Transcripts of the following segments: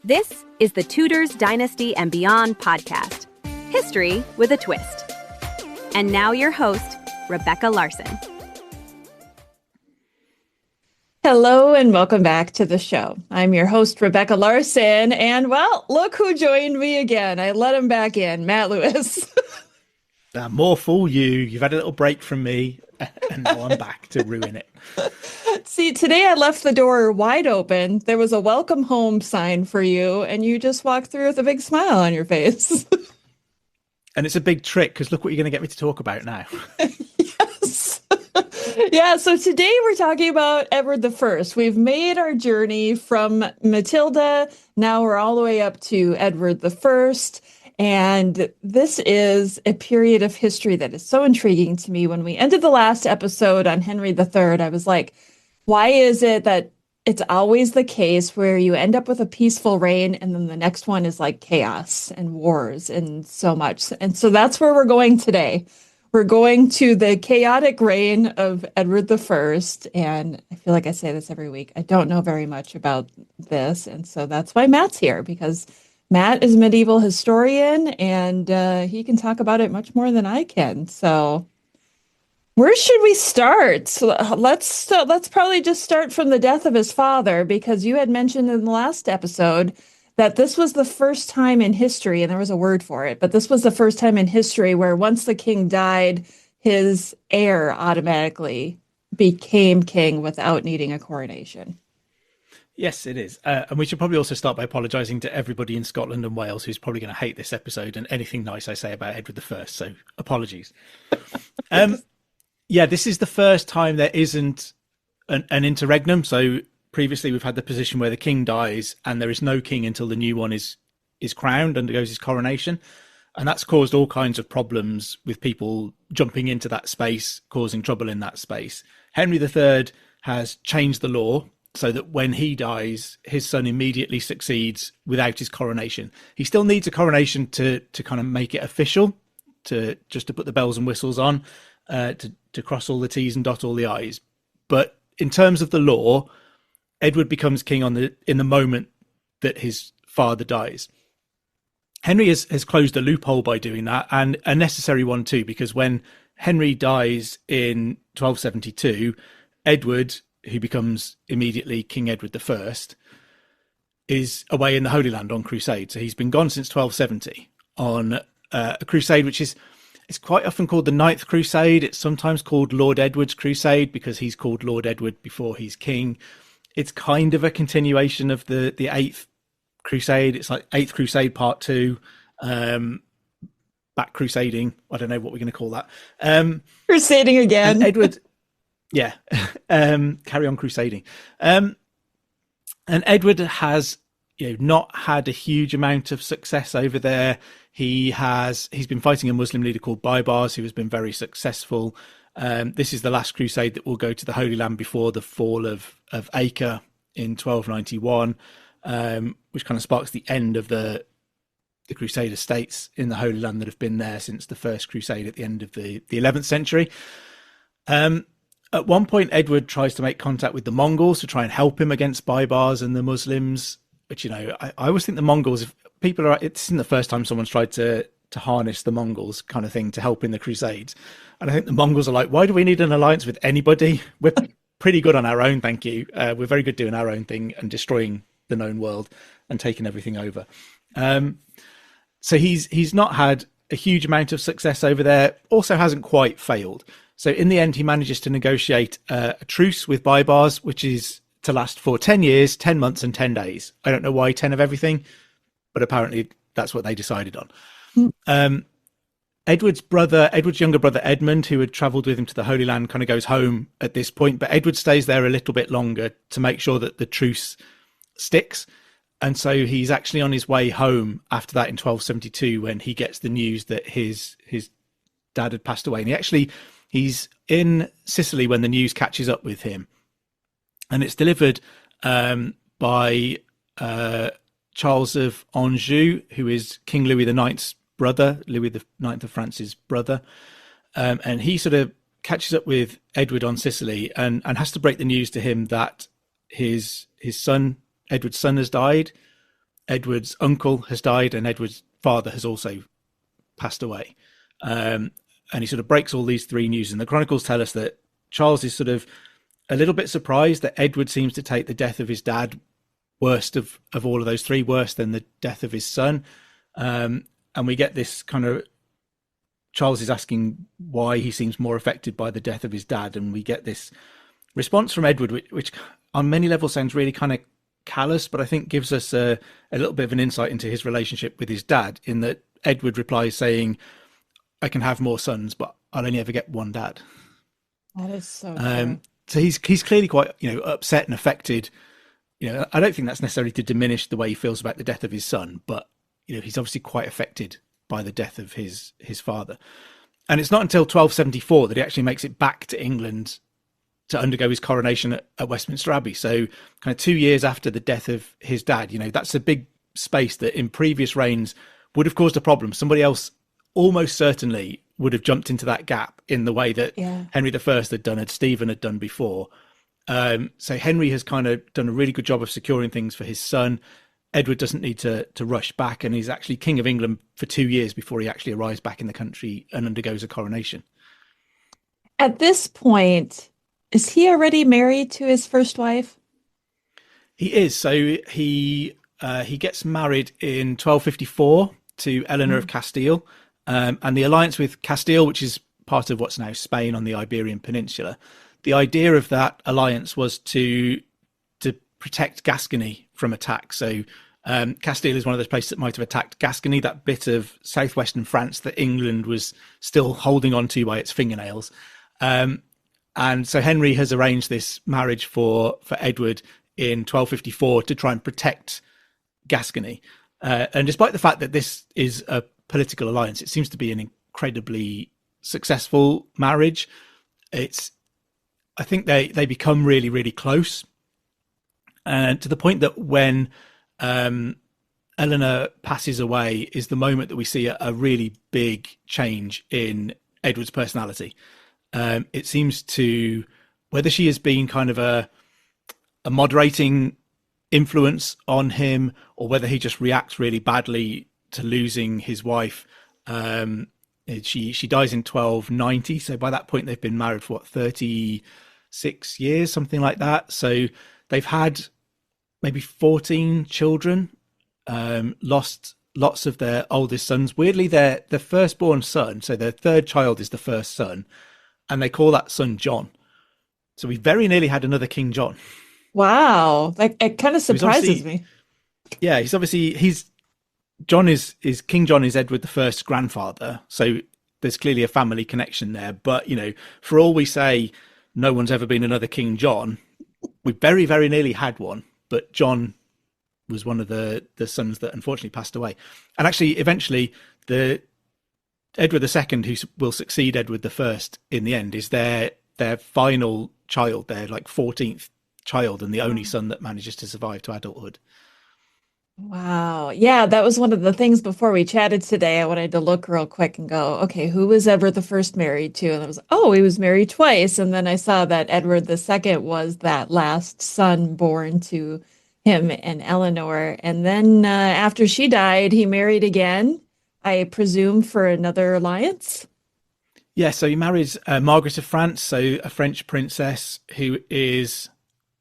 This is the Tudors, Dynasty, and Beyond podcast. History with a twist. And now your host, Rebecca Larson. Hello and welcome back to the show. I'm your host, Rebecca Larson, and well, look who joined me again. I let him back in, Matt Lewis. More fool you. You've had a little break from me, and now I'm back to ruin it. See, today I left the door wide open. There was a welcome home sign for you, and you just walked through with a big smile on your face. And it's a big trick, because look what you're going to get me to talk about now. Yes. Yeah, so today we're talking about Edward I. We've made our journey from Matilda. Now we're all the way up to Edward I. And this is a period of history that is so intriguing to me. When we ended the last episode on Henry III, I was like, why is it that it's always the case where you end up with a peaceful reign and then the next one is like chaos and wars and so much? And so that's where we're going today. We're going to the chaotic reign of Edward I. And I feel like I say this every week. I don't know very much about this. And so that's why Matt's here, because Matt is a medieval historian and he can talk about it much more than I can. So where should we start? So let's probably just start from the death of his father, because you had mentioned in the last episode that this was the first time in history, and there was a word for it, but this was the first time in history where once the king died, his heir automatically became king without needing a coronation. Yes, it is. And we should probably also start by apologising to everybody in Scotland and Wales who's probably going to hate this episode and anything nice I say about Edward I. So apologies. Yeah, this is the first time there isn't an interregnum. So previously we've had the position where the king dies and there is no king until the new one is crowned, undergoes his coronation. And that's caused all kinds of problems with people jumping into that space, causing trouble in that space. Henry III has changed the law so that when he dies, his son immediately succeeds without his coronation. He still needs a coronation to kind of make it official, to put the bells and whistles on, to cross all the T's and dot all the I's. But in terms of the law, Edward becomes king in the moment that his father dies. Henry has closed a loophole by doing that, and a necessary one too, because when Henry dies in 1272, Edward, who becomes immediately King Edward I, is away in the Holy Land on crusade. So he's been gone since 1270 on a crusade, which is it's quite often called the Ninth Crusade. It's sometimes called Lord Edward's Crusade because he's called Lord Edward before he's king. It's kind of a continuation of the Eighth Crusade. It's like Eighth Crusade Part 2, back crusading. I don't know what we're going to call that. Crusading again. Edward, yeah, carry on crusading. And Edward has not had a huge amount of success over there. He's been fighting a Muslim leader called Baibars, who has been very successful. This is the last crusade that will go to the Holy Land before the fall of Acre in 1291, which kind of sparks the end of the Crusader states in the Holy Land that have been there since the first crusade at the end of the 11th century. At one point, Edward tries to make contact with the Mongols to try and help him against Baibars and the Muslims. But, I always think the Mongols, if people are, it's not the first time someone's tried to harness the Mongols kind of thing to help in the Crusades. And I think the Mongols are like, why do we need an alliance with anybody? We're pretty good on our own, thank you. We're very good doing our own thing and destroying the known world and taking everything over. So he's not had a huge amount of success over there, also hasn't quite failed. So in the end, he manages to negotiate a truce with Baibars, which is to last for 10 years, 10 months and 10 days. I don't know why 10 of everything, but apparently that's what they decided on. Edward's younger brother, Edmund, who had travelled with him to the Holy Land, kind of goes home at this point, but Edward stays there a little bit longer to make sure that the truce sticks. And so he's actually on his way home after that in 1272 when he gets the news that his dad had passed away. And he's in Sicily when the news catches up with him. And it's delivered by Charles of Anjou, who is King Louis IX's brother, Louis IX of France's brother. And he sort of catches up with Edward on Sicily and has to break the news to him that his son, Edward's son, has died. Edward's uncle has died and Edward's father has also passed away. And he sort of breaks all these three news. And the chronicles tell us that Charles is sort of a little bit surprised that Edward seems to take the death of his dad worst of all of those three, worse than the death of his son. And we get this kind of, Charles is asking why he seems more affected by the death of his dad. And we get this response from Edward, which on many levels sounds really kind of callous, but I think gives us a little bit of an insight into his relationship with his dad, in that Edward replies saying, I can have more sons, but I'll only ever get one dad. That is so true. So he's clearly quite, upset and affected. I don't think that's necessarily to diminish the way he feels about the death of his son, but he's obviously quite affected by the death of his father. And it's not until 1274 that he actually makes it back to England to undergo his coronation at Westminster Abbey. So kind of 2 years after the death of his dad, that's a big space that in previous reigns would have caused a problem. Somebody else almost certainly would have jumped into that gap in the way that Henry I had done, and Stephen had done before. So Henry has kind of done a really good job of securing things for his son. Edward doesn't need to rush back, and he's actually King of England for 2 years before he actually arrives back in the country and undergoes a coronation. At this point, is he already married to his first wife? He is. So he gets married in 1254 to Eleanor of Castile. And the alliance with Castile, which is part of what's now Spain on the Iberian Peninsula, the idea of that alliance was to protect Gascony from attack. So Castile is one of those places that might have attacked Gascony, that bit of southwestern France that England was still holding on to by its fingernails. And so Henry has arranged this marriage for Edward in 1254 to try and protect Gascony. And despite the fact that this is a political alliance, it seems to be an incredibly successful marriage. I think they become really, really close. And to the point that when Eleanor passes away is the moment that we see a really big change in Edward's personality. It seems to, whether she has been kind of a moderating influence on him, or whether he just reacts really badly to losing his wife. She dies in 1290. So by that point, they've been married for 36 years, something like that. So they've had maybe 14 children, lost lots of their oldest sons. Weirdly, their firstborn son, so their third child is the first son, and they call that son John. So we very nearly had another King John. Wow. It kind of surprises me. Yeah, King John is Edward I's grandfather. So there's clearly a family connection there. But, for all we say, no one's ever been another King John, we very, very nearly had one. But John was one of the sons that unfortunately passed away. And actually, eventually, the Edward II, who will succeed Edward I in the end, is their final child, their 14th child, and the only son that manages to survive to adulthood. Wow. Yeah, that was one of the things before we chatted today. I wanted to look real quick and go, okay, who was Edward I married to? And I was, he was married twice. And then I saw that Edward II was that last son born to him and Eleanor. And then after she died, he married again, I presume for another alliance. Yeah, so he marries Margaret of France, so a French princess who is,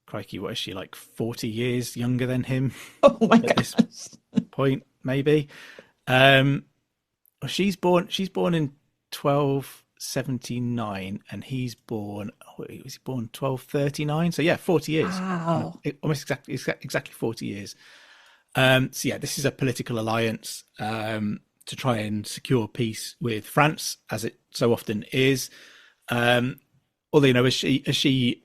crikey, what is she, 40 years younger than him? Oh my gosh. This point, maybe. She's born in 1279, and he's born, was he born 1239? So yeah, 40 years. Wow. Almost exactly 40 years. So yeah, this is a political alliance to try and secure peace with France, as it so often is. Although, as she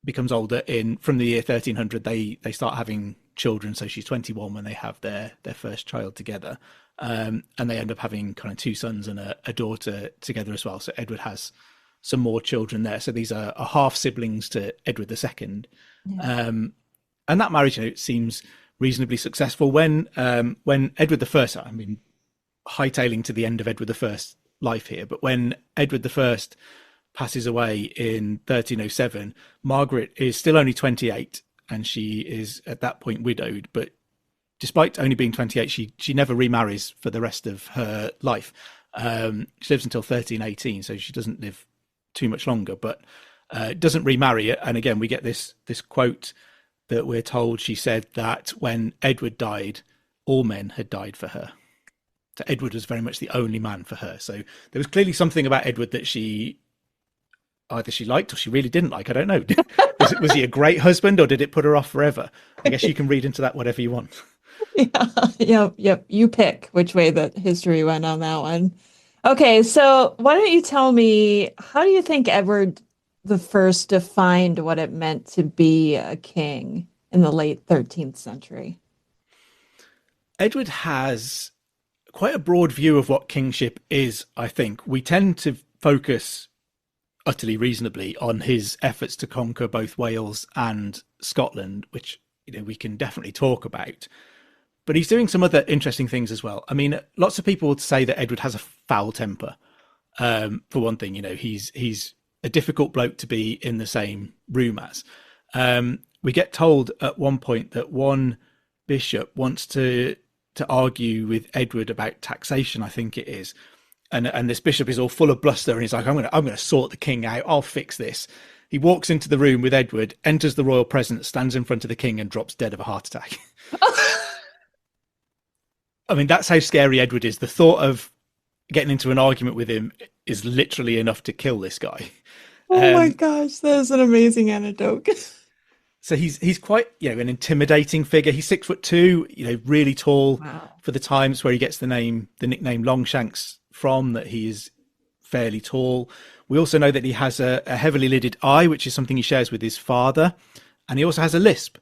becomes older, from the year 1300, they start having children. So she's 21 when they have their first child together. And they end up having kind of two sons and a daughter together as well. So Edward has some more children there. So these are half siblings to Edward II. Yeah. And that marriage, it seems reasonably successful. When Edward I, hightailing to the end of Edward I's life here, but when Edward I passes away in 1307, Margaret is still only 28, and she is at that point widowed, but despite only being 28, she never remarries for the rest of her life. She lives until 1318, so she doesn't live too much longer, but doesn't remarry. And again, we get this quote that we're told she said that when Edward died, all men had died for her. So Edward was very much the only man for her. So there was clearly something about Edward that either she liked or she really didn't like. I don't know. Was he a great husband, or did it put her off forever? I guess you can read into that whatever you want. Yep. You pick which way that history went on that one. Okay, so why don't you tell me, how do you think Edward the First defined what it meant to be a king in the late 13th century? Edward has quite a broad view of what kingship is, I think. We tend to focus utterly reasonably on his efforts to conquer both Wales and Scotland, which we can definitely talk about. But he's doing some other interesting things as well. I mean, lots of people would say that Edward has a foul temper. For one thing, he's a difficult bloke to be in the same room as. We get told at one point that one bishop wants to argue with Edward about taxation, I think it is. And this bishop is all full of bluster, and he's like, I'm gonna sort the king out. I'll fix this. He walks into the room with Edward, enters the royal presence, stands in front of the king, and drops dead of a heart attack. I mean, that's how scary Edward is. The thought of getting into an argument with him is literally enough to kill this guy. Oh my gosh, that is an amazing anecdote. So he's quite, an intimidating figure. He's 6'2", really tall. Wow. For the times, where he gets the nickname Longshanks from, that he is fairly tall. We also know that he has a heavily lidded eye, which is something he shares with his father. And he also has a lisp.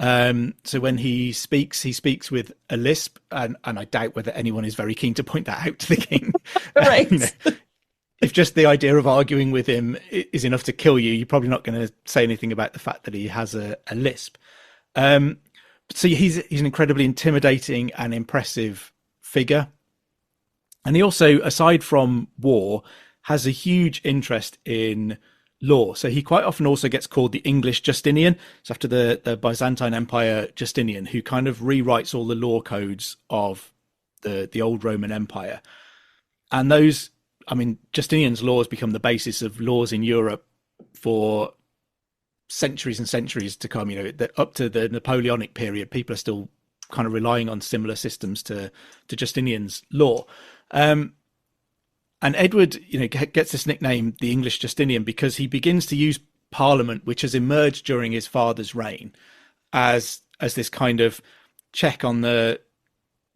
So when he speaks with a lisp, and I doubt whether anyone is very keen to point that out to the king. Right. If just the idea of arguing with him is enough to kill you, you're probably not going to say anything about the fact that he has a lisp. So he's an incredibly intimidating and impressive figure. And he also, aside from war, has a huge interest in law. So he quite often also gets called the English Justinian. It's after the Byzantine Empire Justinian, who kind of rewrites all the law codes of the old Roman Empire. And Justinian's laws become the basis of laws in Europe for centuries and centuries to come. Up to the Napoleonic period, people are still kind of relying on similar systems to Justinian's law. And Edward, gets this nickname, the English Justinian, because he begins to use Parliament, which has emerged during his father's reign, as this kind of check on the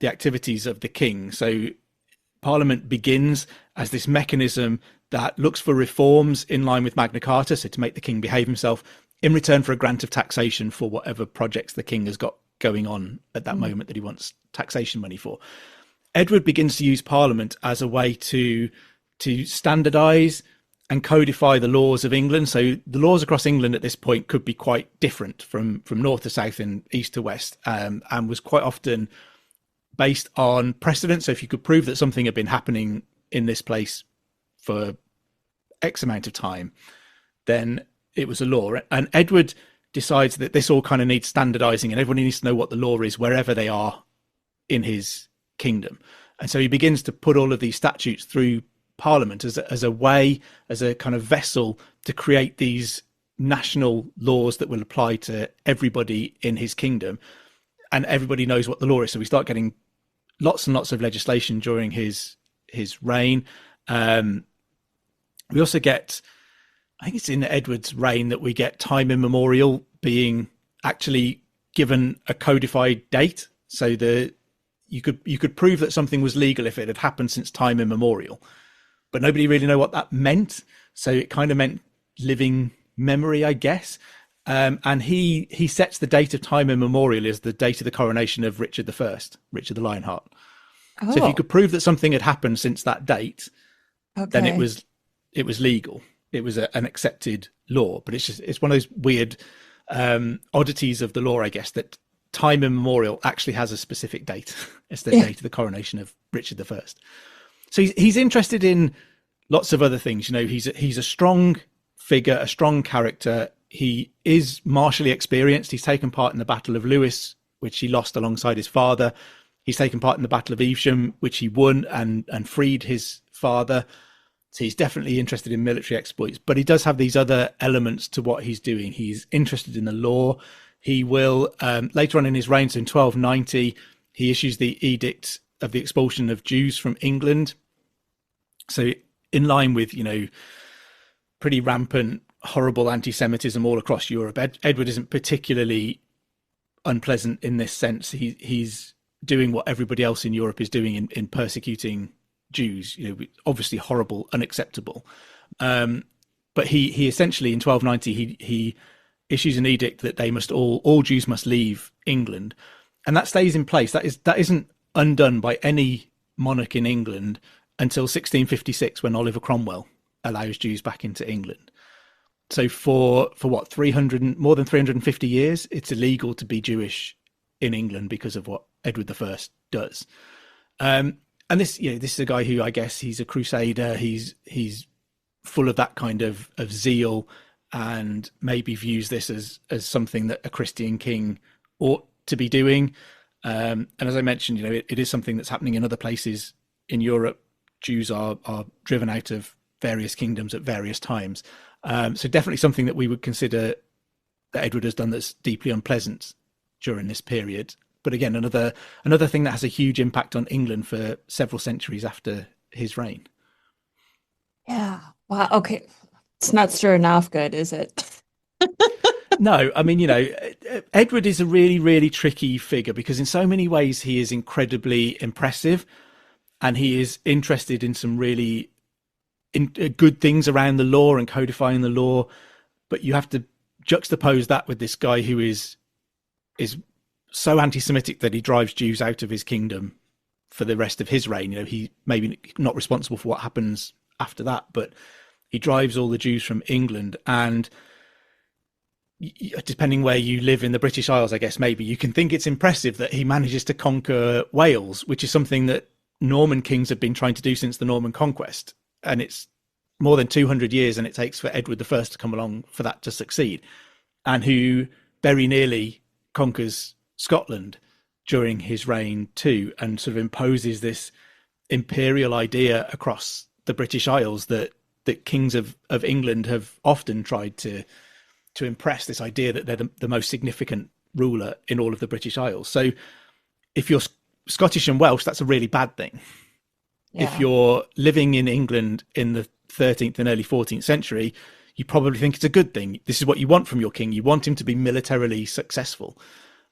activities of the king. So Parliament begins as this mechanism that looks for reforms in line with Magna Carta, so to make the king behave himself, in return for a grant of taxation for whatever projects the king has got going on at that moment that he wants taxation money for. Edward begins to use Parliament as a way to standardise and codify the laws of England. So the laws across England at this point could be quite different from north to south and east to west, and was quite often based on precedent. So if you could prove that something had been happening in this place for X amount of time, then it was a law. And Edward decides that this all kind of needs standardising, and everybody needs to know what the law is wherever they are in his kingdom. And so he begins to put all of these statutes through Parliament as a way, as a kind of vessel to create these national laws that will apply to everybody in his kingdom, and everybody knows what the law is. So we start getting lots and lots of legislation during his reign. We also get, I think it's in Edward's reign that we get time immemorial being actually given a codified date. So you could prove that something was legal if it had happened since time immemorial, but nobody really knew what that meant. So it kind of meant living memory, I guess. And he sets the date of time immemorial as the date of the coronation of Richard I, Richard the Lionheart. Oh. So if you could prove that something had happened since that date, then it was legal. It was an accepted law. But it's one of those weird oddities of the law, I guess, that time immemorial actually has a specific date. It's the date of the coronation of Richard I. So he's interested in lots of other things. He's a strong figure, a strong character. He is martially experienced. He's taken part in the Battle of Lewes which he lost alongside his father. He's taken part in the Battle of Evesham, which he won and freed his father. So he's definitely interested in military exploits, but he does have these other elements to what he's doing. He's interested in the law. He will, later on in his reign, so in 1290, he issues the Edict of the Expulsion of Jews from England. So in line with, pretty rampant, horrible anti-Semitism all across Europe, Edward isn't particularly unpleasant in this sense. He's doing what everybody else in Europe is doing in persecuting Jews, obviously horrible, unacceptable. But he essentially in 1290, he issues an edict that they must all Jews must leave England. And that stays in place. That isn't undone by any monarch in England until 1656, when Oliver Cromwell allows Jews back into England. So for what, more than 350 years, it's illegal to be Jewish in England because of what Edward I does. And this is a guy who, I guess, he's a crusader. He's full of that kind of zeal, and maybe views this as something that a Christian king ought to be doing. And as I mentioned, it is something that's happening in other places in Europe. Jews are driven out of various kingdoms at various times. So definitely something that we would consider that Edward has done that's deeply unpleasant during this period. But again, another thing that has a huge impact on England for several centuries after his reign. Yeah. Wow. Okay. It's not stirring off good, is it? No, I mean, Edward is a really, really tricky figure because in so many ways he is incredibly impressive, and he is interested in some really good things around the law and codifying the law. But you have to juxtapose that with this guy who is so anti-Semitic that he drives Jews out of his kingdom for the rest of his reign. He maybe not responsible for what happens after that, but he drives all the Jews from England. And depending where you live in the British Isles, I guess maybe you can think it's impressive that he manages to conquer Wales, which is something that Norman kings have been trying to do since the Norman conquest. And it's more than 200 years, and it takes for Edward I to come along for that to succeed, and who very nearly conquers Scotland during his reign too, and sort of imposes this imperial idea across the British Isles that kings of England have often tried to impress, this idea that they're the most significant ruler in all of the British Isles. So if you're Scottish and Welsh, that's a really bad thing. Yeah. If you're living in England in the 13th and early 14th century, you probably think it's a good thing. This is what you want from your king. You want him to be militarily successful.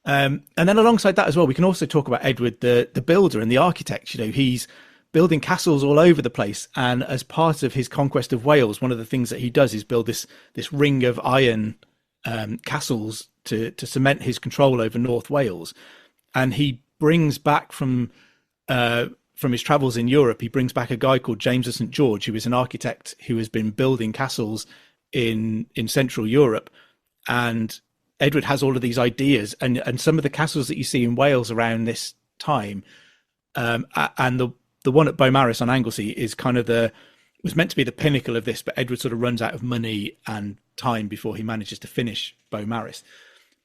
And then alongside that as well, we can also talk about Edward, the builder and the architect. He's building castles all over the place. And as part of his conquest of Wales, one of the things that he does is build this ring of iron castles to cement his control over North Wales. And he brings back from his travels in Europe, he brings back a guy called James of St. George, who is an architect who has been building castles in Central Europe. And Edward has all of these ideas, and some of the castles that you see in Wales around this time, and the one at Beaumaris on Anglesey is kind of was meant to be the pinnacle of this, but Edward sort of runs out of money and time before he manages to finish Beaumaris.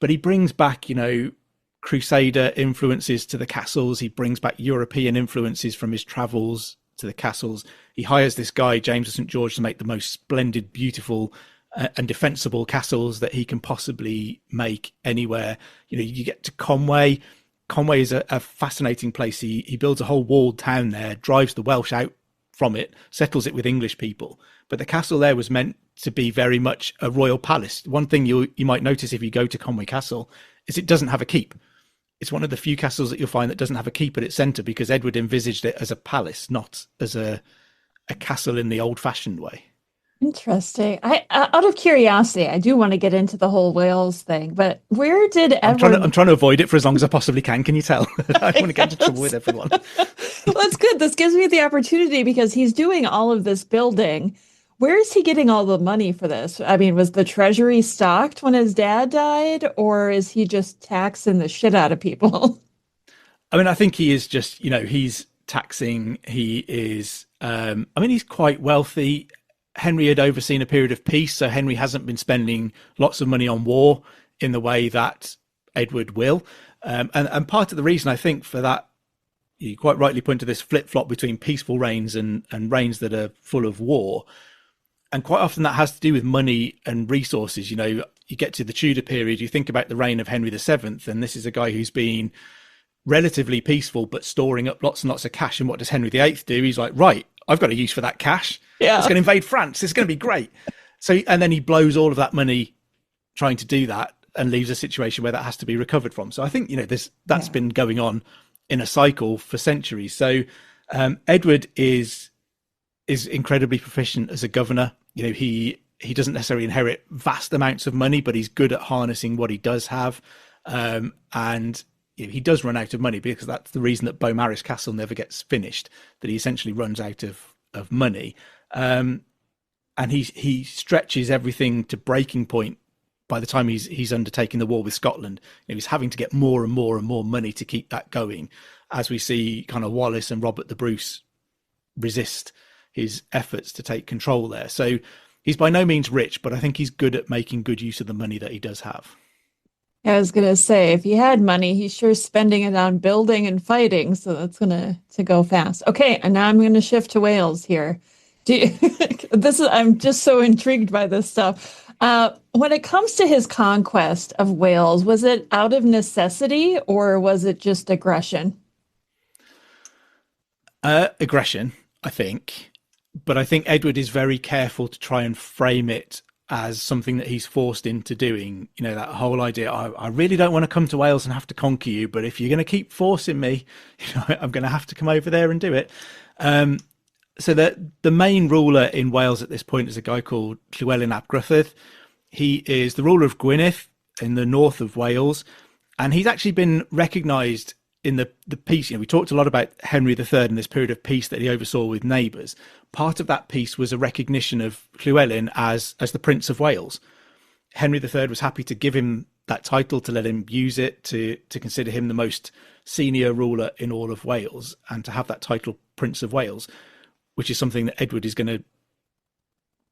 But he brings back, Crusader influences to the castles. He brings back European influences from his travels to the castles. He hires this guy, James of St. George, to make the most splendid, beautiful and defensible castles that he can possibly make anywhere. You get to Conway. Conway is a fascinating place. He builds a whole walled town there, drives the Welsh out from it, settles it with English people. But the castle there was meant to be very much a royal palace. One thing you might notice if you go to Conway Castle is it doesn't have a keep. It's one of the few castles that you'll find that doesn't have a keep at its centre, because Edward envisaged it as a palace, not as a castle in the old-fashioned way. Interesting. Out of curiosity, I do want to get into the whole Wales thing, but where did Edward... I'm trying to avoid it for as long as I possibly can. Can you tell? I want to get into trouble with everyone. Well, that's good. This gives me the opportunity, because he's doing all of this building. Where is he getting all the money for this? I mean, was the treasury stocked when his dad died, or is he just taxing the shit out of people? I mean, I think he is just, he's taxing. He is, he's quite wealthy. Henry had overseen a period of peace, so Henry hasn't been spending lots of money on war in the way that Edward will. And part of the reason I think for that, you quite rightly point to this flip-flop between peaceful reigns and reigns that are full of war. And quite often that has to do with money and resources. You know, you get to the Tudor period, you think about the reign of Henry VII, and this is a guy who's been relatively peaceful but storing up lots and lots of cash. And what does Henry VIII do? He's like, right, I've got a use for that cash. Yeah. It's going to invade France. It's going to be great. So, and then he blows all of that money trying to do that and leaves a situation where that has to be recovered from. So I think, you know, that's been going on in a cycle for centuries. So Edward is incredibly proficient as a governor. You know, he doesn't necessarily inherit vast amounts of money, but he's good at harnessing what he does have. And you know, he does run out of money, because that's the reason that Beaumaris Castle never gets finished, that he essentially runs out of money. And he stretches everything to breaking point by the time he's undertaking the war with Scotland. You know, he's having to get more and more and more money to keep that going, as we see kind of Wallace and Robert the Bruce resist his efforts to take control there. So he's by no means rich, but I think he's good at making good use of the money that he does have. I was going to say, if he had money, he's sure spending it on building and fighting. So that's going to go fast. Okay. And now I'm going to shift to Wales here. I'm just so intrigued by this stuff. When it comes to his conquest of Wales, was it out of necessity or was it just aggression? Aggression, I think. But I think Edward is very careful to try and frame it as something that he's forced into doing. You know, that whole idea, I really don't want to come to Wales and have to conquer you, but if you're going to keep forcing me, you know, I'm going to have to come over there and do it. So the main ruler in Wales at this point is a guy called Llywelyn ap Gruffydd. He is the ruler of Gwynedd in the north of Wales, and he's actually been recognised in the peace. You know, we talked a lot about Henry III and this period of peace that he oversaw with neighbours. Part of that peace was a recognition of Llywelyn as the Prince of Wales. Henry III was happy to give him that title, to let him use it, to consider him the most senior ruler in all of Wales, and to have that title Prince of Wales, which is something that Edward is going to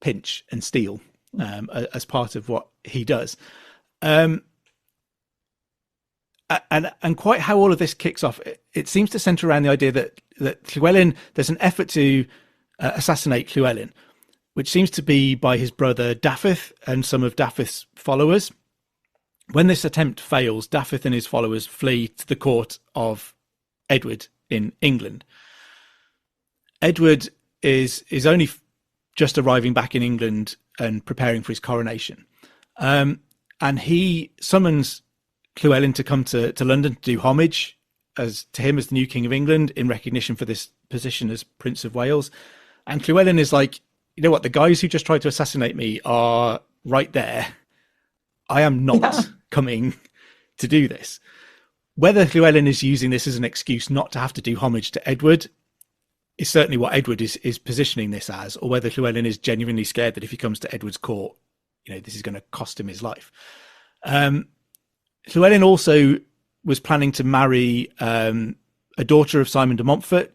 pinch and steal as part of what he does. And quite how all of this kicks off, it seems to centre around the idea that Llywelyn, there's an effort to assassinate Llywelyn, which seems to be by his brother Dafydd and some of Dafydd's followers. When this attempt fails, Dafydd and his followers flee to the court of Edward in England. Edward is only just arriving back in England and preparing for his coronation. And he summons Llywelyn to come to London to do homage to him as the new King of England in recognition for this position as Prince of Wales. And Llywelyn is like, you know what, the guys who just tried to assassinate me are right there. I am not coming to do this. Whether Llywelyn is using this as an excuse not to have to do homage to Edward is certainly what Edward is positioning this as, or whether Llywelyn is genuinely scared that if he comes to Edward's court, you know, this is going to cost him his life. Llywelyn also was planning to marry a daughter of Simon de Montfort,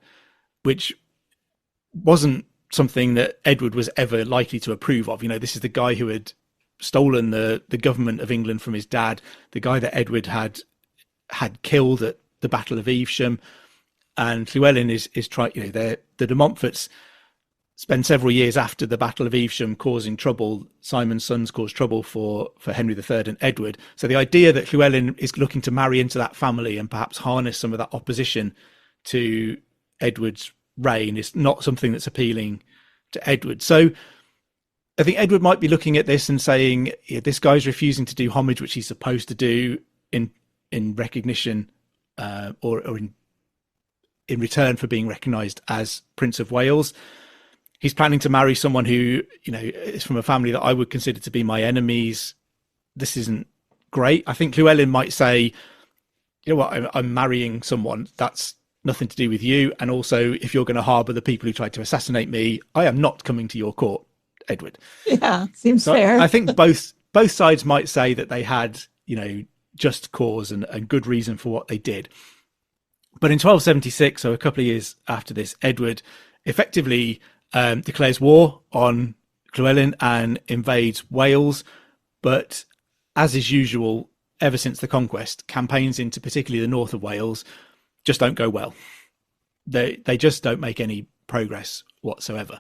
which wasn't something that Edward was ever likely to approve of. You know, this is the guy who had stolen the government of England from his dad, the guy that Edward had killed at the Battle of Evesham. And Llywelyn is trying, you know, the de Montforts spend several years after the Battle of Evesham causing trouble. Simon's sons caused trouble for Henry III and Edward. So the idea that Llywelyn is looking to marry into that family and perhaps harness some of that opposition to Edward's reign is not something that's appealing to Edward. So I think Edward might be looking at this and saying, yeah, this guy's refusing to do homage, which he's supposed to do in recognition or in return for being recognised as Prince of Wales. He's planning to marry someone who, you know, is from a family that I would consider to be my enemies. This isn't great. I think Llywelyn might say, you know what, I'm marrying someone that's nothing to do with you. And also, if you're going to harbour the people who tried to assassinate me, I am not coming to your court, Edward. Yeah, seems fair. I think both sides might say that they had, you know, just cause and good reason for what they did. But in 1276, so a couple of years after this, Edward effectively declares war on Llywelyn and invades Wales. But as is usual, ever since the conquest, campaigns into particularly the north of Wales just don't go well. They just don't make any progress whatsoever.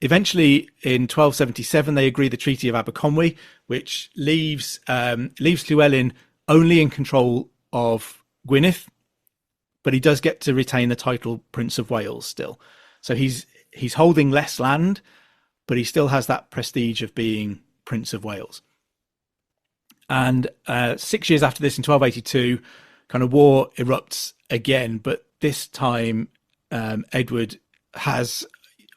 Eventually, in 1277, they agree the Treaty of Aberconwy, which leaves Llywelyn only in control of Gwynedd, but he does get to retain the title Prince of Wales still. So he's holding less land, but he still has that prestige of being Prince of Wales. And 6 years after this, in 1282, kind of war erupts again, but this time Edward has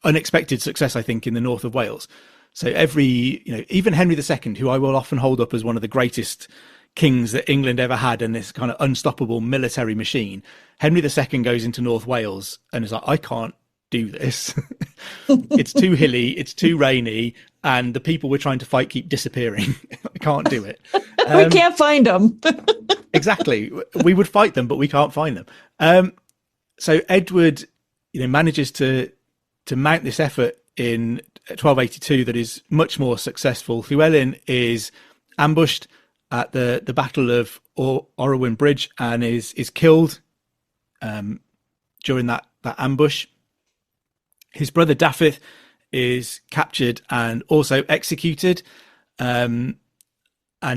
unexpected success, I think, in the north of Wales. So even Henry II, who I will often hold up as one of the greatest kings that England ever had, and this kind of unstoppable military machine, Henry II goes into North Wales and is like, I can't do this. It's too hilly, it's too rainy, and the people we're trying to fight keep disappearing. I can't do it. We can't find them. Exactly. We would fight them, but we can't find them. So Edward, manages to mount this effort in 1282 that is much more successful. Llywelyn is ambushed at the Battle of Orowyn Bridge and is killed during that ambush. His brother Dafydd is captured and also executed, and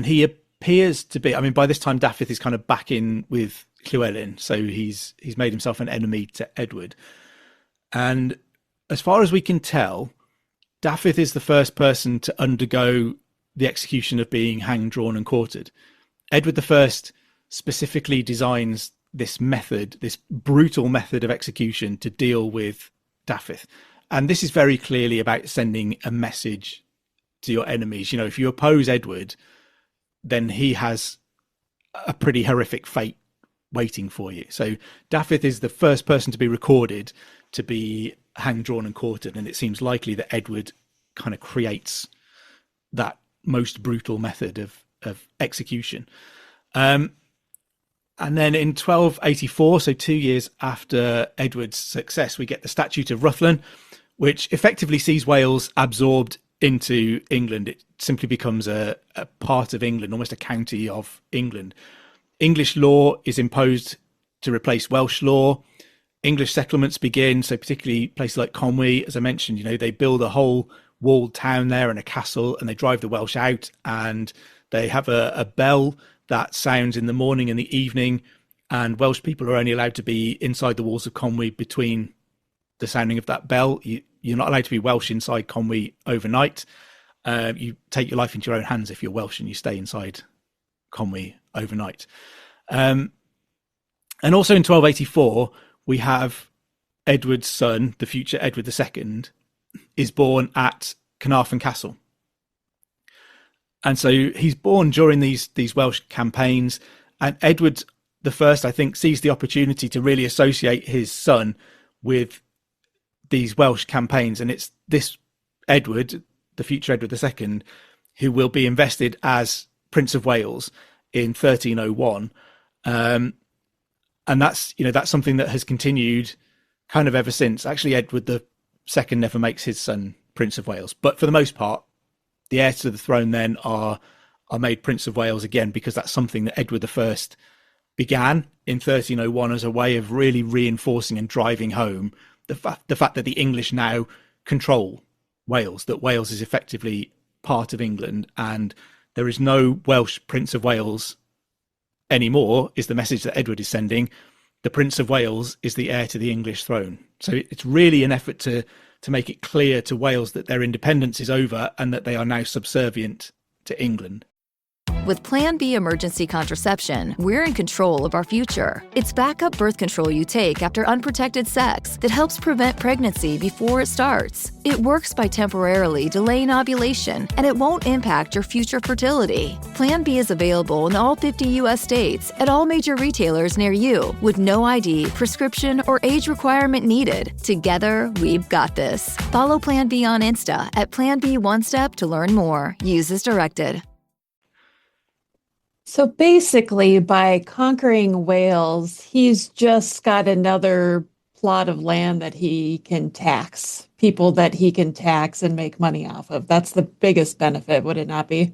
he appears to be, by this time Dafydd is kind of back in with Llywelyn, so he's made himself an enemy to Edward. And as far as we can tell, Dafydd is the first person to undergo the execution of being hanged, drawn and quartered. Edward I specifically designs this method, this brutal method of execution to deal with Dafydd. And this is very clearly about sending a message to your enemies. If you oppose Edward, then he has a pretty horrific fate waiting for you. So Dafydd is the first person to be recorded to be hanged, drawn and quartered, and it seems likely that Edward kind of creates that most brutal method of execution. And then in 1284, so 2 years after Edward's success, we get the Statute of Ruthless, which effectively sees Wales absorbed into England. It simply becomes a part of England, almost a county of England. English law is imposed to replace Welsh law. English settlements begin, so particularly places like Conwy, as I mentioned, they build a whole walled town there and a castle, and they drive the Welsh out, and they have a bell that sounds in the morning and the evening, and Welsh people are only allowed to be inside the walls of Conwy between the sounding of that bell. You're not allowed to be Welsh inside Conwy overnight. You take your life into your own hands if you're Welsh and you stay inside Conwy overnight. And also in 1284, we have Edward's son, the future Edward II, is born at Carnarvon Castle. And so he's born during these Welsh campaigns, and Edward I, I think, sees the opportunity to really associate his son with these Welsh campaigns. And it's this Edward, the future Edward II, who will be invested as Prince of Wales in 1301. And that's something that has continued kind of ever since. Actually, Edward II never makes his son Prince of Wales, but for the most part, the heirs to the throne then are made Prince of Wales again, because that's something that Edward I began in 1301 as a way of really reinforcing and driving home the fact that the English now control Wales, that Wales is effectively part of England, and there is no Welsh Prince of Wales anymore, is the message that Edward is sending. The Prince of Wales is the heir to the English throne. So it's really an effort to make it clear to Wales that their independence is over and that they are now subservient to England. With Plan B emergency contraception, we're in control of our future. It's backup birth control you take after unprotected sex that helps prevent pregnancy before it starts. It works by temporarily delaying ovulation, and it won't impact your future fertility. Plan B is available in all 50 U.S. states at all major retailers near you, with no ID, prescription, or age requirement needed. Together, we've got this. Follow Plan B on Insta at Plan B One Step to learn more. Use as directed. So basically, by conquering Wales, he's just got another plot of land that he can tax, people that he can tax and make money off of. That's the biggest benefit, would it not be?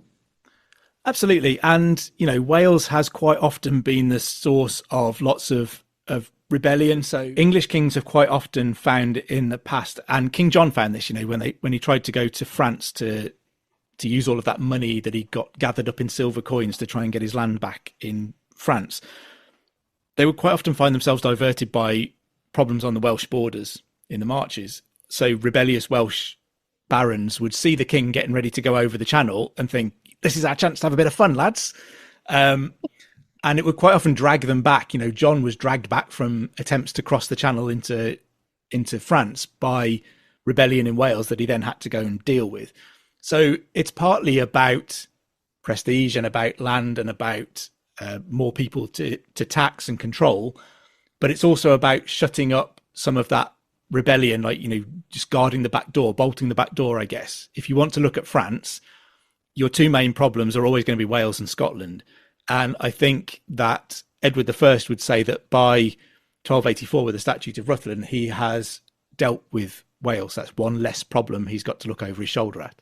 Absolutely. And, Wales has quite often been the source of lots of rebellion. So English kings have quite often found in the past, and King John found this, when he tried to go to France to use all of that money that he got gathered up in silver coins to try and get his land back in France, they would quite often find themselves diverted by problems on the Welsh borders in the marches. So rebellious Welsh barons would see the king getting ready to go over the channel and think, this is our chance to have a bit of fun, lads. And it would quite often drag them back. John was dragged back from attempts to cross the channel into France by rebellion in Wales that he then had to go and deal with. So it's partly about prestige and about land and about more people to tax and control, but it's also about shutting up some of that rebellion, like, just guarding the back door, bolting the back door, I guess. If you want to look at France, your two main problems are always going to be Wales and Scotland. And I think that Edward I would say that by 1284, with the Statute of Rutland, he has dealt with Wales. That's one less problem he's got to look over his shoulder at.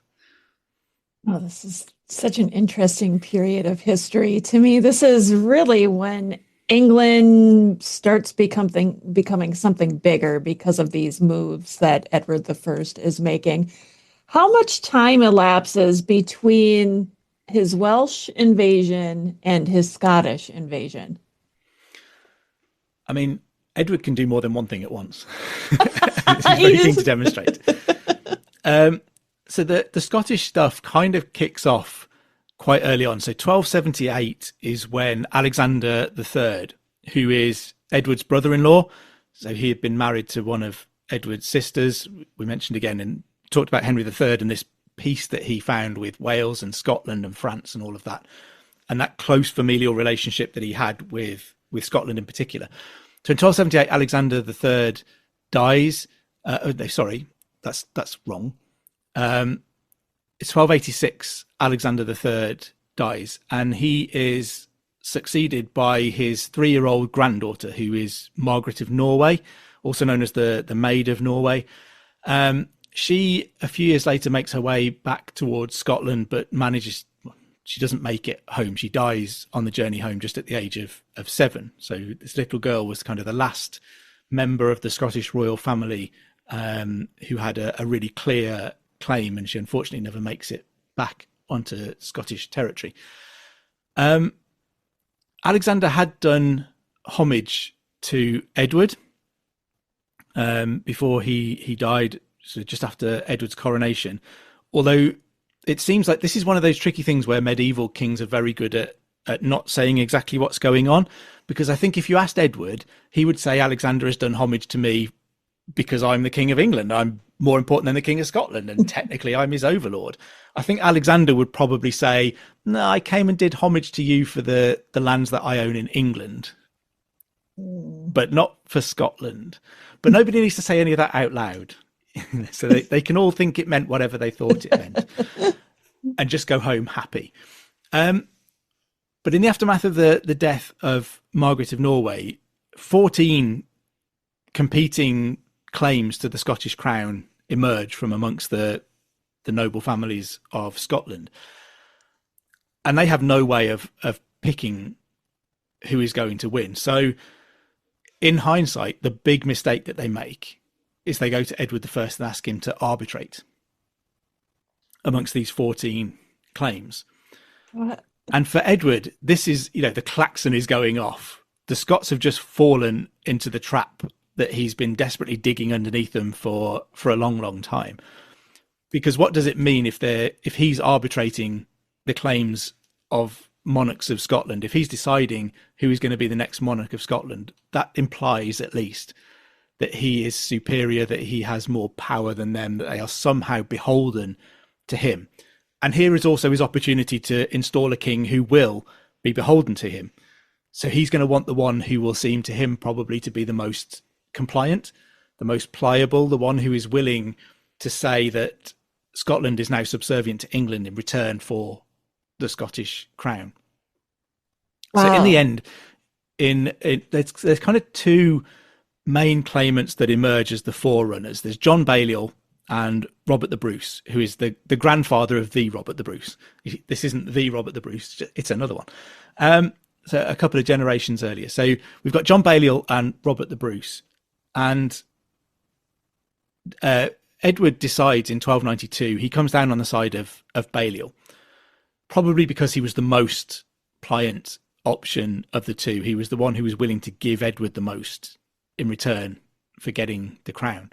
Oh, this is such an interesting period of history. To me, this is really when England starts becoming something bigger because of these moves that Edward I is making. How much time elapses between his Welsh invasion and his Scottish invasion? I mean, Edward can do more than one thing at once. It's very keen to demonstrate. So the Scottish stuff kind of kicks off quite early on. So 1278 is when Alexander III, who is Edward's brother-in-law, so he had been married to one of Edward's sisters, we mentioned again, and talked about Henry III and this peace that he found with Wales and Scotland and France and all of that, and that close familial relationship that he had with Scotland in particular. So in 1278, Alexander III dies. Sorry, that's wrong. It's 1286, Alexander III dies, and he is succeeded by his 3-year-old granddaughter, who is Margaret of Norway, also known as the Maid of Norway. She, a few years later, makes her way back towards Scotland, but she doesn't make it home. She dies on the journey home just at the age of 7. So this little girl was kind of the last member of the Scottish royal family who had a really clear claim, and she unfortunately never makes it back onto Scottish territory. Alexander had done homage to Edward before he died, so just after Edward's coronation, although it seems like this is one of those tricky things where medieval kings are very good at not saying exactly what's going on, because I think if you asked Edward, he would say Alexander has done homage to me because I'm the King of England. I'm more important than the King of Scotland, and technically I'm his overlord. I think Alexander would probably say, no, I came and did homage to you for the lands that I own in England, but not for Scotland. But nobody needs to say any of that out loud. So they can all think it meant whatever they thought it meant and just go home happy. But in the aftermath of the death of Margaret of Norway, 14 competing claims to the Scottish crown emerge from amongst the noble families of Scotland. And they have no way of picking who is going to win. So in hindsight, the big mistake that they make is they go to Edward I and ask him to arbitrate amongst these 14 claims. What? And for Edward, this is, the klaxon is going off. The Scots have just fallen into the trap that he's been desperately digging underneath them for a long, long time. Because what does it mean if he's arbitrating the claims of monarchs of Scotland? If he's deciding who is going to be the next monarch of Scotland, that implies at least that he is superior, that he has more power than them, that they are somehow beholden to him. And here is also his opportunity to install a king who will be beholden to him. So he's going to want the one who will seem to him probably to be the most compliant, the most pliable, the one who is willing to say that Scotland is now subservient to England in return for the Scottish crown. Wow. So in the end, there's kind of two main claimants that emerge as the forerunners. There's John Balliol, and Robert the Bruce, who is the grandfather of the Robert the Bruce. This isn't the Robert the Bruce, it's another one. So a couple of generations earlier. So we've got John Balliol and Robert the Bruce. And Edward decides in 1292, he comes down on the side of Balliol, probably because he was the most pliant option of the two. He was the one who was willing to give Edward the most in return for getting the crown.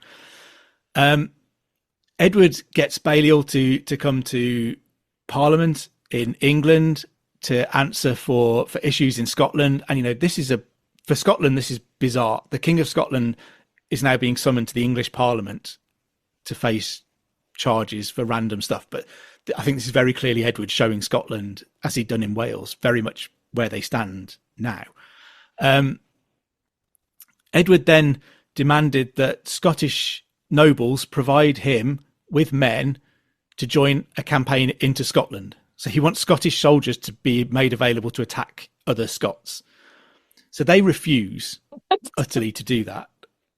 Edward gets Balliol to come to Parliament in England to answer for issues in Scotland. And, for Scotland, this is bizarre. The King of Scotland is now being summoned to the English Parliament to face charges for random stuff. But I think this is very clearly Edward showing Scotland, as he'd done in Wales, very much where they stand now. Edward then demanded that Scottish nobles provide him with men to join a campaign into Scotland. So he wants Scottish soldiers to be made available to attack other Scots. So they refuse utterly to do that.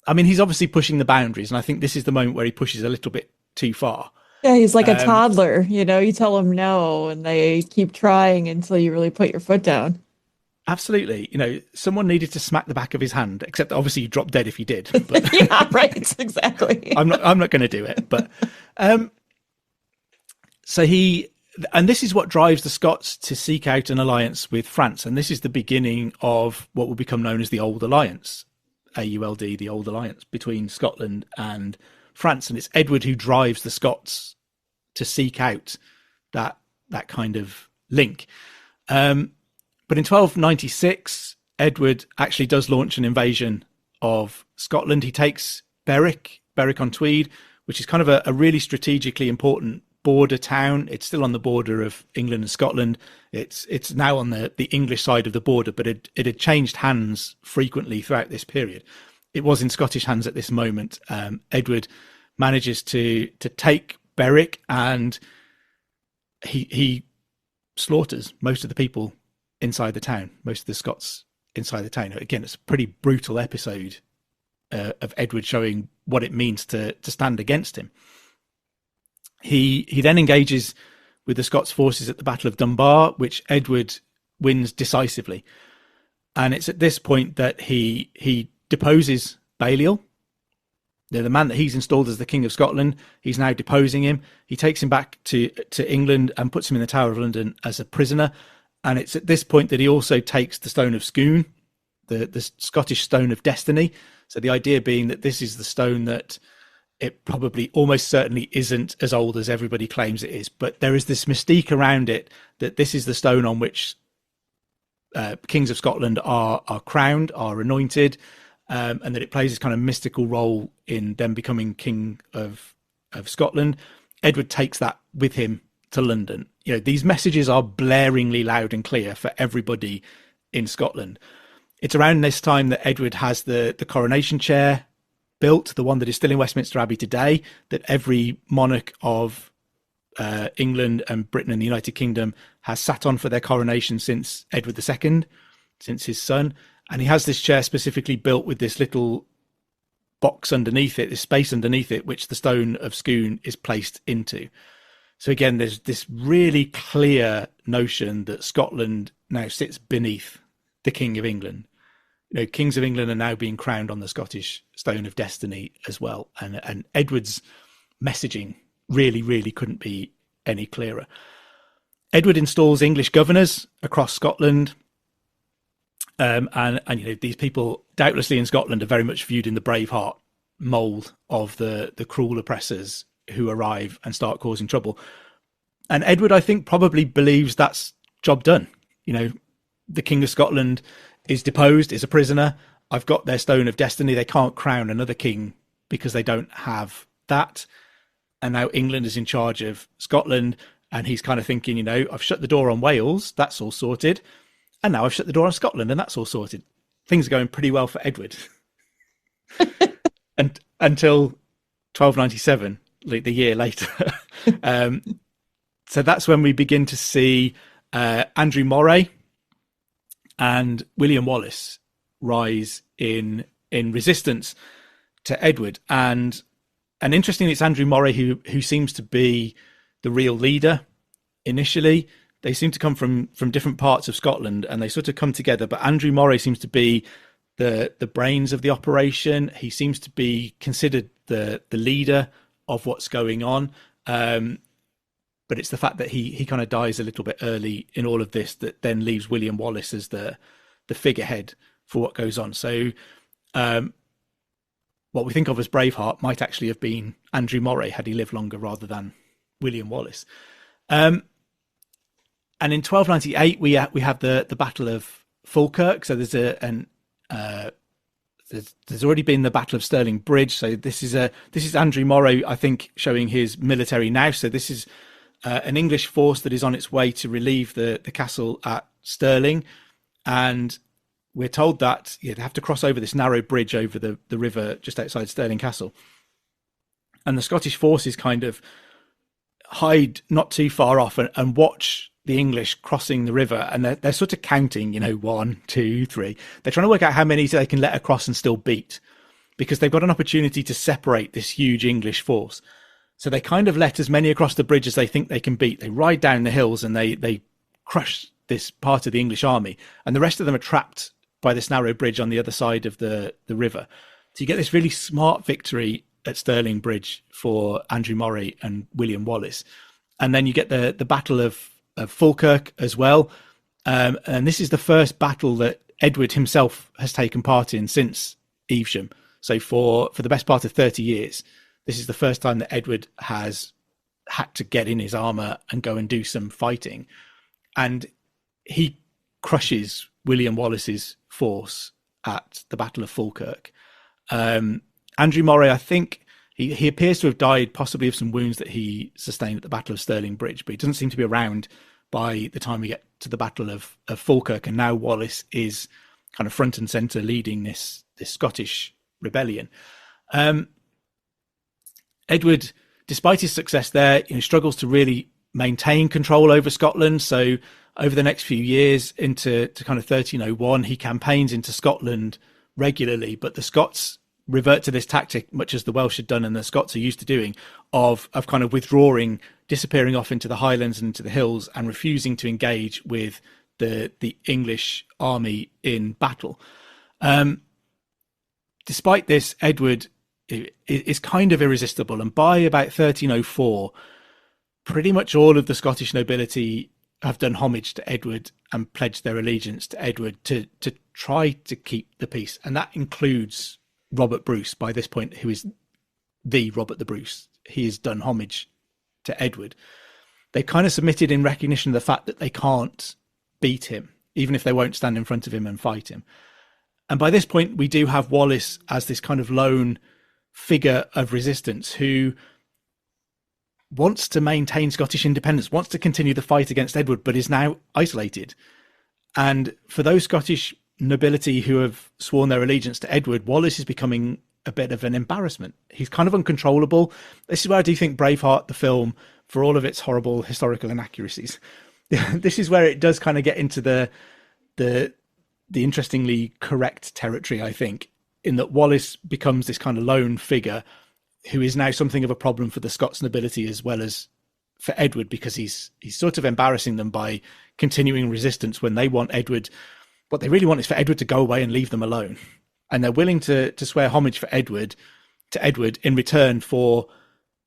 I mean, he's obviously pushing the boundaries, and I think this is the moment where he pushes a little bit too far. Yeah, he's like a toddler, you tell them no, and they keep trying until you really put your foot down. Absolutely. Someone needed to smack the back of his hand, except that obviously you drop dead if you did. But yeah, right. Exactly. I'm not going to do it. But and this is what drives the Scots to seek out an alliance with France. And this is the beginning of what will become known as the Old Alliance, AULD, the Old Alliance between Scotland and France. And it's Edward who drives the Scots to seek out that kind of link. But in 1296, Edward actually does launch an invasion of Scotland. He takes Berwick-on-Tweed, which is kind of a really strategically important border town. It's still on the border of England and Scotland. It's now on the English side of the border, but it had changed hands frequently throughout this period. It was in Scottish hands at this moment. Edward manages to take Berwick, and he slaughters most of the people inside the town, most of the Scots inside the town. Again, it's a pretty brutal episode of Edward showing what it means to stand against him. He then engages with the Scots forces at the Battle of Dunbar, which Edward wins decisively. And it's at this point that he deposes Balliol, the man that he's installed as the King of Scotland. He's now deposing him. He takes him back to England and puts him in the Tower of London as a prisoner. And it's at this point that he also takes the Stone of Scone, the Scottish Stone of Destiny. So the idea being that this is the stone that it probably almost certainly isn't as old as everybody claims it is, but there is this mystique around it that this is the stone on which kings of Scotland are crowned, are anointed, and that it plays this kind of mystical role in them becoming king of Scotland. Edward takes that with him to London. These messages are blaringly loud and clear for everybody in Scotland. It's around this time that Edward has the coronation chair built, the one that is still in Westminster Abbey today, that every monarch of England and Britain and the United Kingdom has sat on for their coronation since Edward II, since his son. And he has this chair specifically built with this little box underneath it, this space underneath it, which the Stone of Scone is placed into. So again, there's this really clear notion that Scotland now sits beneath the King of England. Kings of England are now being crowned on the Scottish Stone of Destiny as well. And Edward's messaging really, really couldn't be any clearer. Edward installs English governors across Scotland. And these people doubtlessly in Scotland are very much viewed in the Braveheart mould of the cruel oppressors who arrive and start causing trouble. And Edward, I think, probably believes that's job done. The King of Scotland is deposed, is a prisoner. I've got their Stone of Destiny. They can't crown another king because they don't have that. And now England is in charge of Scotland. And he's kind of thinking, I've shut the door on Wales. That's all sorted. And now I've shut the door on Scotland, and that's all sorted. Things are going pretty well for Edward. And until 1297, the year later. So that's when we begin to see Andrew Moray and William Wallace rise in resistance to Edward. And And interestingly, it's Andrew Moray who seems to be the real leader initially. They seem to come from different parts of Scotland, and they sort of come together. But Andrew Moray seems to be the brains of the operation. He seems to be considered the leader of what's going on. But it's the fact that he kind of dies a little bit early in all of this that then leaves William Wallace as the figurehead for what goes on. So what we think of as Braveheart might actually have been Andrew Moray had he lived longer rather than William Wallace. And in 1298 we have the Battle of Falkirk. So there's there's already been the Battle of Stirling Bridge. So this is Andrew Moray, I think, showing his military nous. So this is an English force that is on its way to relieve the castle at Stirling, and we're told that they have to cross over this narrow bridge over the river just outside Stirling Castle, and the Scottish forces kind of hide not too far off and watch the English crossing the river, and they're sort of counting, 1, 2, 3. They're trying to work out how many they can let across and still beat, because they've got an opportunity to separate this huge English force. So they kind of let as many across the bridge as they think they can beat. They ride down the hills and they crush this part of the English army, and the rest of them are trapped by this narrow bridge on the other side of the river. So you get this really smart victory at Stirling Bridge for Andrew Moray and William Wallace. And then you get the Battle of Falkirk as well. And this is the first battle that Edward himself has taken part in since Evesham. So for the best part of 30 years, this is the first time that Edward has had to get in his armour and go and do some fighting. And he crushes William Wallace's force at the Battle of Falkirk. Andrew Moray, I think he appears to have died possibly of some wounds that he sustained at the Battle of Stirling Bridge, but he doesn't seem to be around by the time we get to the Battle of Falkirk. And now Wallace is kind of front and centre leading this Scottish rebellion. Edward, despite his success there, struggles to really maintain control over Scotland. So over the next few years into kind of 1301, he campaigns into Scotland regularly, but the Scots revert to this tactic, much as the Welsh had done and the Scots are used to doing, of kind of withdrawing, disappearing off into the highlands and into the hills, and refusing to engage with the English army in battle. Despite this, Edward is kind of irresistible, and by about 1304, pretty much all of the Scottish nobility have done homage to Edward and pledged their allegiance to Edward to try to keep the peace. And that includes Robert Bruce by this point, who is the Robert the Bruce. He has done homage to Edward. They kind of submitted in recognition of the fact that they can't beat him, even if they won't stand in front of him and fight him. And by this point, we do have Wallace as this kind of lone figure of resistance who wants to maintain Scottish independence, wants to continue the fight against Edward, but is now isolated. And for those Scottish nobility who have sworn their allegiance to Edward, Wallace is becoming a bit of an embarrassment. He's kind of uncontrollable. This is where I do think Braveheart, the film, for all of its horrible historical inaccuracies, this is where it does kind of get into the interestingly correct territory, I think, in that Wallace becomes this kind of lone figure who is now something of a problem for the Scots nobility as well as for Edward, because he's sort of embarrassing them by continuing resistance when they want Edward. What they really want is for Edward to go away and leave them alone. And they're willing to swear homage to Edward in return for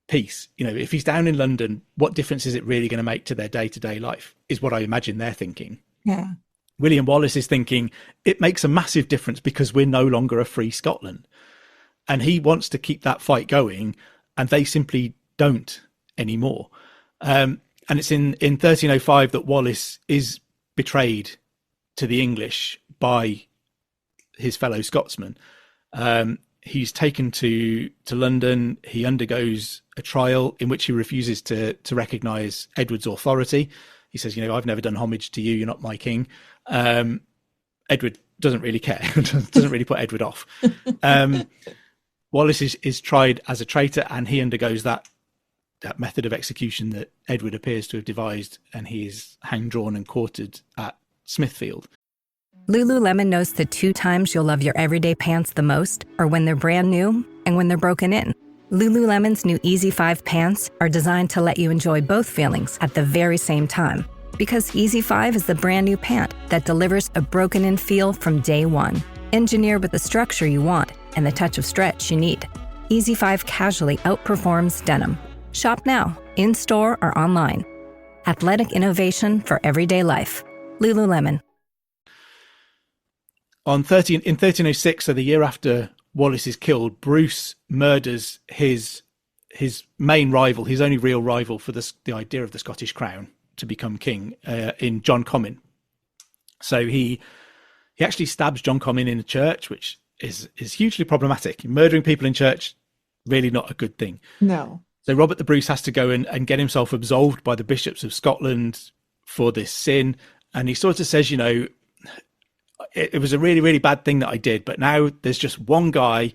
peace. If he's down in London, what difference is it really going to make to their day-to-day life, is what I imagine they're thinking. Yeah. William Wallace is thinking it makes a massive difference because we're no longer a free Scotland. And he wants to keep that fight going, and they simply don't anymore. And it's in 1305 that Wallace is betrayed to the English by his fellow Scotsmen. He's taken to London. He undergoes a trial in which he refuses to recognise Edward's authority. He says, I've never done homage to you. You're not my king. Edward doesn't really care, doesn't really put Edward off. Wallace is tried as a traitor, and he undergoes that method of execution that Edward appears to have devised, and he is hanged, drawn and quartered at Smithfield. Lululemon knows the 2 times you'll love your everyday pants the most are when they're brand new and when they're broken in. Lululemon's new Easy 5 pants are designed to let you enjoy both feelings at the very same time. Because Easy 5 is the brand new pant that delivers a broken-in feel from day one. Engineered with the structure you want and the touch of stretch you need. Easy 5 casually outperforms denim. Shop now, in-store or online. Athletic innovation for everyday life. Lululemon. In 1306, so the year after Wallace is killed, Bruce murders his main rival, his only real rival for the idea of the Scottish crown to become king, in John Comyn. So he actually stabs John Comyn in a church, which is hugely problematic. Murdering people in church, really not a good thing. No. So Robert the Bruce has to go and get himself absolved by the bishops of Scotland for this sin. And he sort of says, it was a really, really bad thing that I did, but now there's just one guy,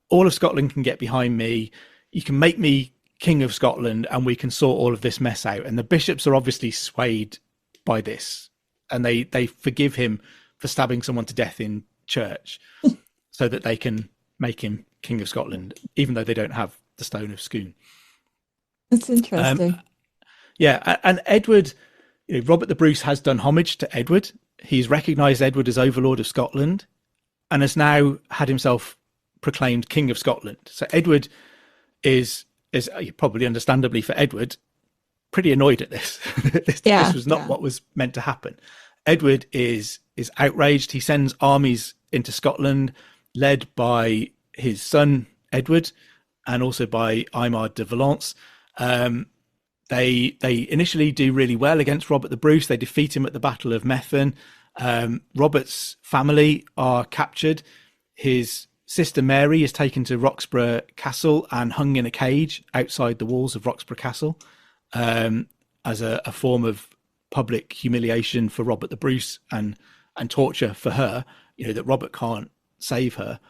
all of Scotland can get behind me. You can make me king of Scotland and we can sort all of this mess out. And the bishops are obviously swayed by this, and they forgive him for stabbing someone to death in church so that they can make him king of Scotland, even though they don't have the Stone of Scone. That's interesting. And Edward, Robert the Bruce has done homage to Edward. He's recognised Edward as overlord of Scotland and has now had himself proclaimed king of Scotland. So Edward is probably understandably for Edward, pretty annoyed at this. This was not what was meant to happen. Edward is outraged. He sends armies into Scotland led by his son Edward and also by Aymar de Valence. They initially do really well against Robert the Bruce. They defeat him at the Battle of Methven. Robert's family are captured. His sister Mary is taken to Roxburgh Castle and hung in a cage outside the walls of Roxburgh Castle as a form of public humiliation for Robert the Bruce and torture for her, that Robert can't save her.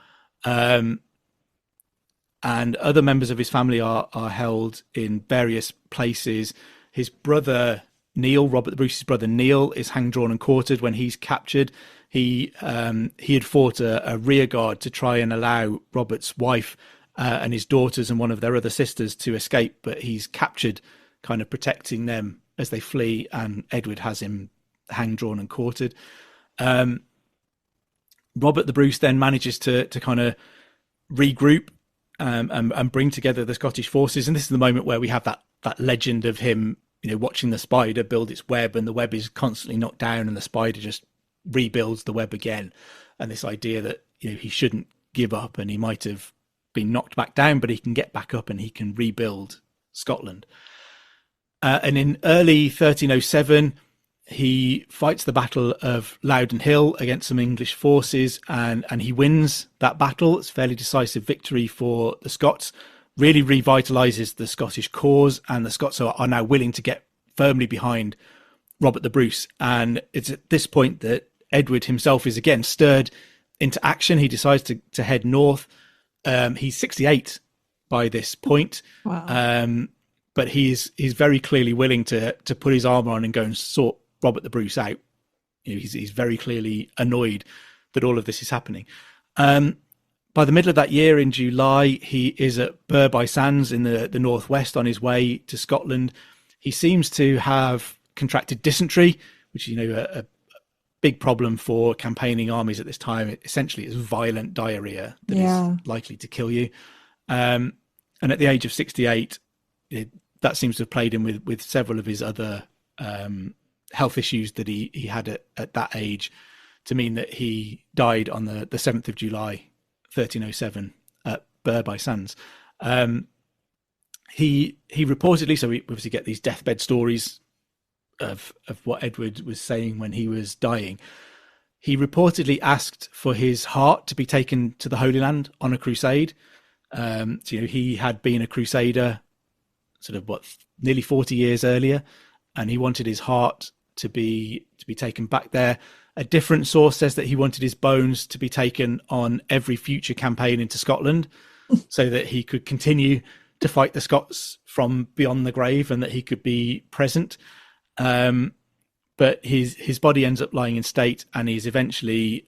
And other members of his family are held in various places. His brother Neil, Robert the Bruce's brother Neil, is hanged, drawn and quartered when he's captured. He had fought a rear guard to try and allow Robert's wife and his daughters and one of their other sisters to escape, but he's captured, kind of protecting them as they flee, and Edward has him hanged, drawn and quartered. Robert the Bruce then manages to kind of regroup and bring together the Scottish forces. And this is the moment where we have that legend of him, watching the spider build its web, and the web is constantly knocked down and the spider just rebuilds the web again. And this idea that, he shouldn't give up, and he might have been knocked back down, but he can get back up and he can rebuild Scotland. And in early 1307, he fights the Battle of Loudon Hill against some English forces, and he wins that battle. It's a fairly decisive victory for the Scots, really revitalises the Scottish cause, and the Scots are now willing to get firmly behind Robert the Bruce. And it's at this point that Edward himself is again stirred into action. He decides to head north. He's 68 by this point. Wow. But he's very clearly willing to put his armour on and go and sort Robert the Bruce out. He's very clearly annoyed that all of this is happening. By the middle of that year, in July, he is at Burr-by-Sands in the northwest on his way to Scotland. He seems to have contracted dysentery, which is a big problem for campaigning armies at this time. Essentially, it's violent diarrhea that is likely to kill you. And at the age of 68, that seems to have played in with several of his other health issues that he had at that age, to mean that he died on the 7th of July, 1307 at Burr-by-Sands. He reportedly, so we obviously get these deathbed stories of what Edward was saying when he was dying. He reportedly asked for his heart to be taken to the Holy Land on a crusade. He had been a crusader nearly 40 years earlier, and he wanted his heart to be taken back there. A different source says that he wanted his bones to be taken on every future campaign into Scotland so that he could continue to fight the Scots from beyond the grave and that he could be present. But but his body ends up lying in state, and he's eventually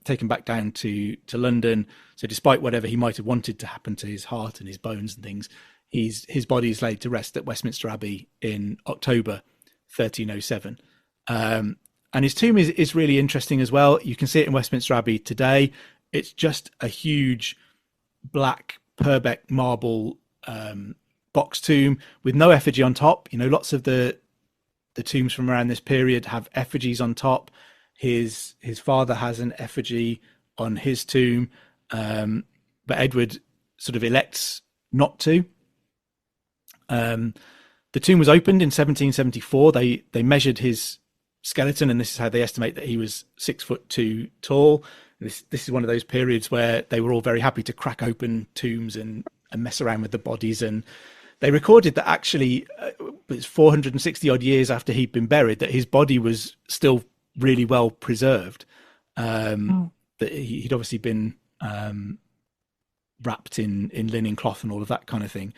taken back down to London. So despite whatever he might have wanted to happen to his heart and his bones and things, his body is laid to rest at Westminster Abbey in October 1307. And his tomb is really interesting as well. You can see it in Westminster Abbey today. It's just a huge black Purbeck marble box tomb with no effigy on top. Lots of the tombs from around this period have effigies on top. His father has an effigy on his tomb, but Edward sort of elects not to. The tomb was opened in 1774. They measured his skeleton, and this is how they estimate that he was 6'2" tall. This is one of those periods where they were all very happy to crack open tombs and mess around with the bodies. And they recorded that actually, it's 460 odd years after he'd been buried, that his body was still really well preserved. That he'd obviously been wrapped in linen cloth and all of that kind of thing.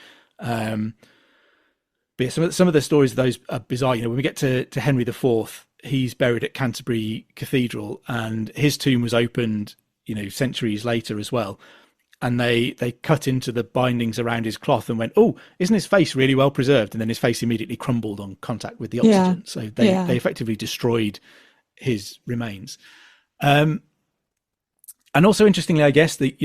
But yeah, some of the stories of those are bizarre. When we get to Henry IV, he's buried at Canterbury Cathedral, and his tomb was opened, centuries later as well. And they cut into the bindings around his cloth and went, "Oh, isn't his face really well preserved?" And then his face immediately crumbled on contact with the oxygen. Yeah. So they effectively destroyed his remains. And also interestingly, I guess the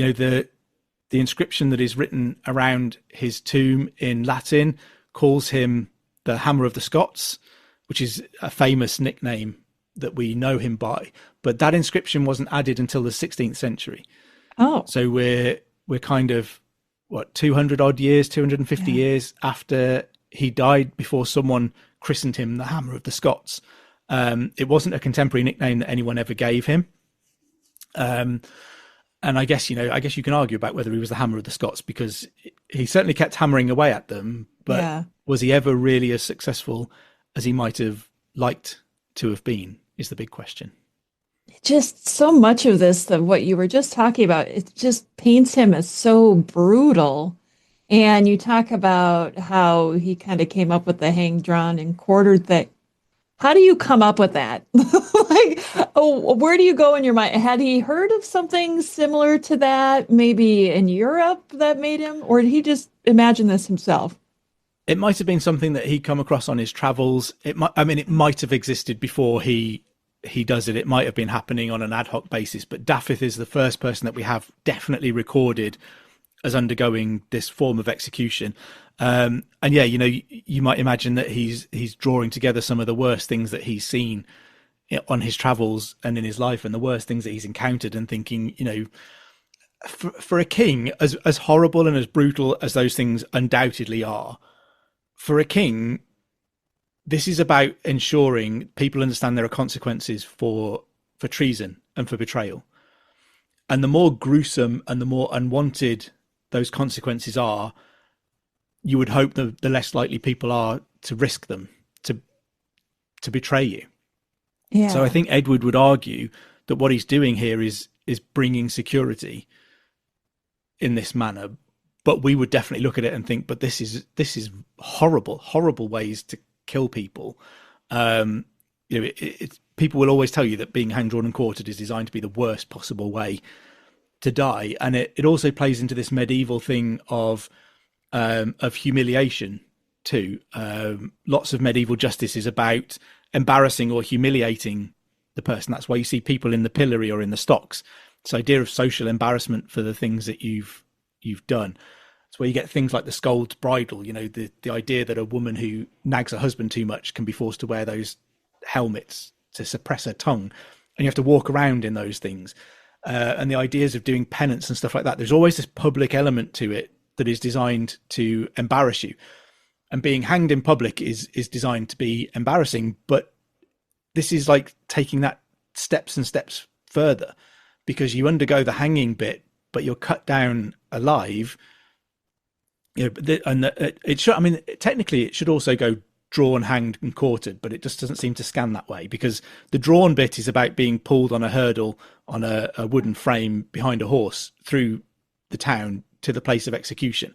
inscription that is written around his tomb in Latin calls him the Hammer of the Scots, which is a famous nickname that we know him by. But that inscription wasn't added until the 16th century. Oh, so we're kind of 250 years after he died before someone christened him the Hammer of the Scots. It wasn't a contemporary nickname that anyone ever gave him. And I guess you can argue about whether he was the Hammer of the Scots, because he certainly kept hammering away at them. But was he ever really as successful as he might have liked to have been, is the big question. Just so much of this, what you were just talking about, it just paints him as so brutal. And you talk about how he kind of came up with the hanged, drawn, and quartered thing. How do you come up with that? Where do you go in your mind? Had he heard of something similar to that, maybe in Europe, that made him, or did he just imagine this himself? It might have been something that he'd come across on his travels. It might have existed before he does it. It might have been happening on an ad hoc basis, but Dafydd is the first person that we have definitely recorded as undergoing this form of execution. And yeah, you might imagine that he's drawing together some of the worst things that he's seen on his travels and in his life, and the worst things that he's encountered, and thinking, for a king, as horrible and as brutal as those things undoubtedly are, for a king, this is about ensuring people understand there are consequences for treason and for betrayal. And the more gruesome and the more unwanted those consequences are, you would hope the less likely people are to risk them, to betray you. Yeah. So I think Edward would argue that what he's doing here is bringing security in this manner. But we would definitely look at it and think, but this is horrible ways to kill people. People will always tell you that being hanged, drawn, and quartered is designed to be the worst possible way to die, and it also plays into this medieval thing of humiliation too. Lots of medieval justice is about embarrassing or humiliating the person. That's why you see people in the pillory or in the stocks. This idea of social embarrassment for the things that you've done. It's where you get things like the scold's bridle, the idea that a woman who nags her husband too much can be forced to wear those helmets to suppress her tongue, and you have to walk around in those things. And the ideas of doing penance and stuff like that. There's always this public element to it that is designed to embarrass you. And being hanged in public is designed to be embarrassing, but this is like taking that steps and steps further, because you undergo the hanging bit, but you're cut down alive. Technically it should also go drawn, hanged, and quartered, but it just doesn't seem to scan that way, because the drawn bit is about being pulled on a hurdle on a wooden frame behind a horse through the town to the place of execution.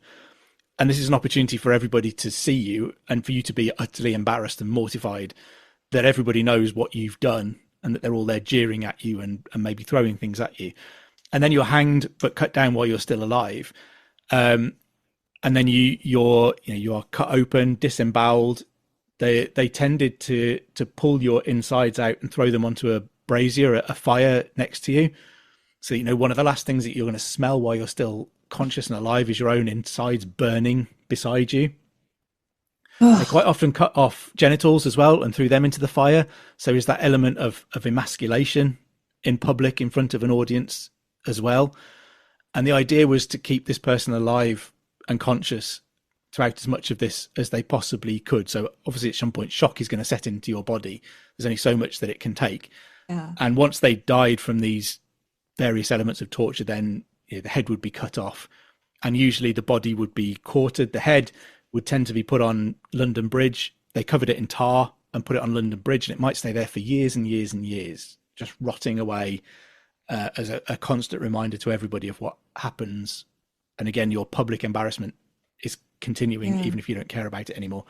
And this is an opportunity for everybody to see you and for you to be utterly embarrassed and mortified that everybody knows what you've done and that they're all there jeering at you and maybe throwing things at you. And then you're hanged but cut down while you're still alive. And then you are cut open, disemboweled. They tended to pull your insides out and throw them onto a brazier, a fire next to you. So, one of the last things that you're going to smell while you're still conscious and alive is your own insides burning beside you. They quite often cut off genitals as well and threw them into the fire. So there's that element of emasculation in public in front of an audience as well. And the idea was to keep this person alive and conscious throughout as much of this as they possibly could. So obviously at some point shock is going to set into your body. There's only so much that it can take. Yeah. And once they died from these various elements of torture, then the head would be cut off, and usually the body would be quartered. The head would tend to be put on London Bridge. They covered it in tar and put it on London Bridge, and it might stay there for years and years and years, just rotting away as a constant reminder to everybody of what happens. And again, your public embarrassment is continuing, even if you don't care about it anymore.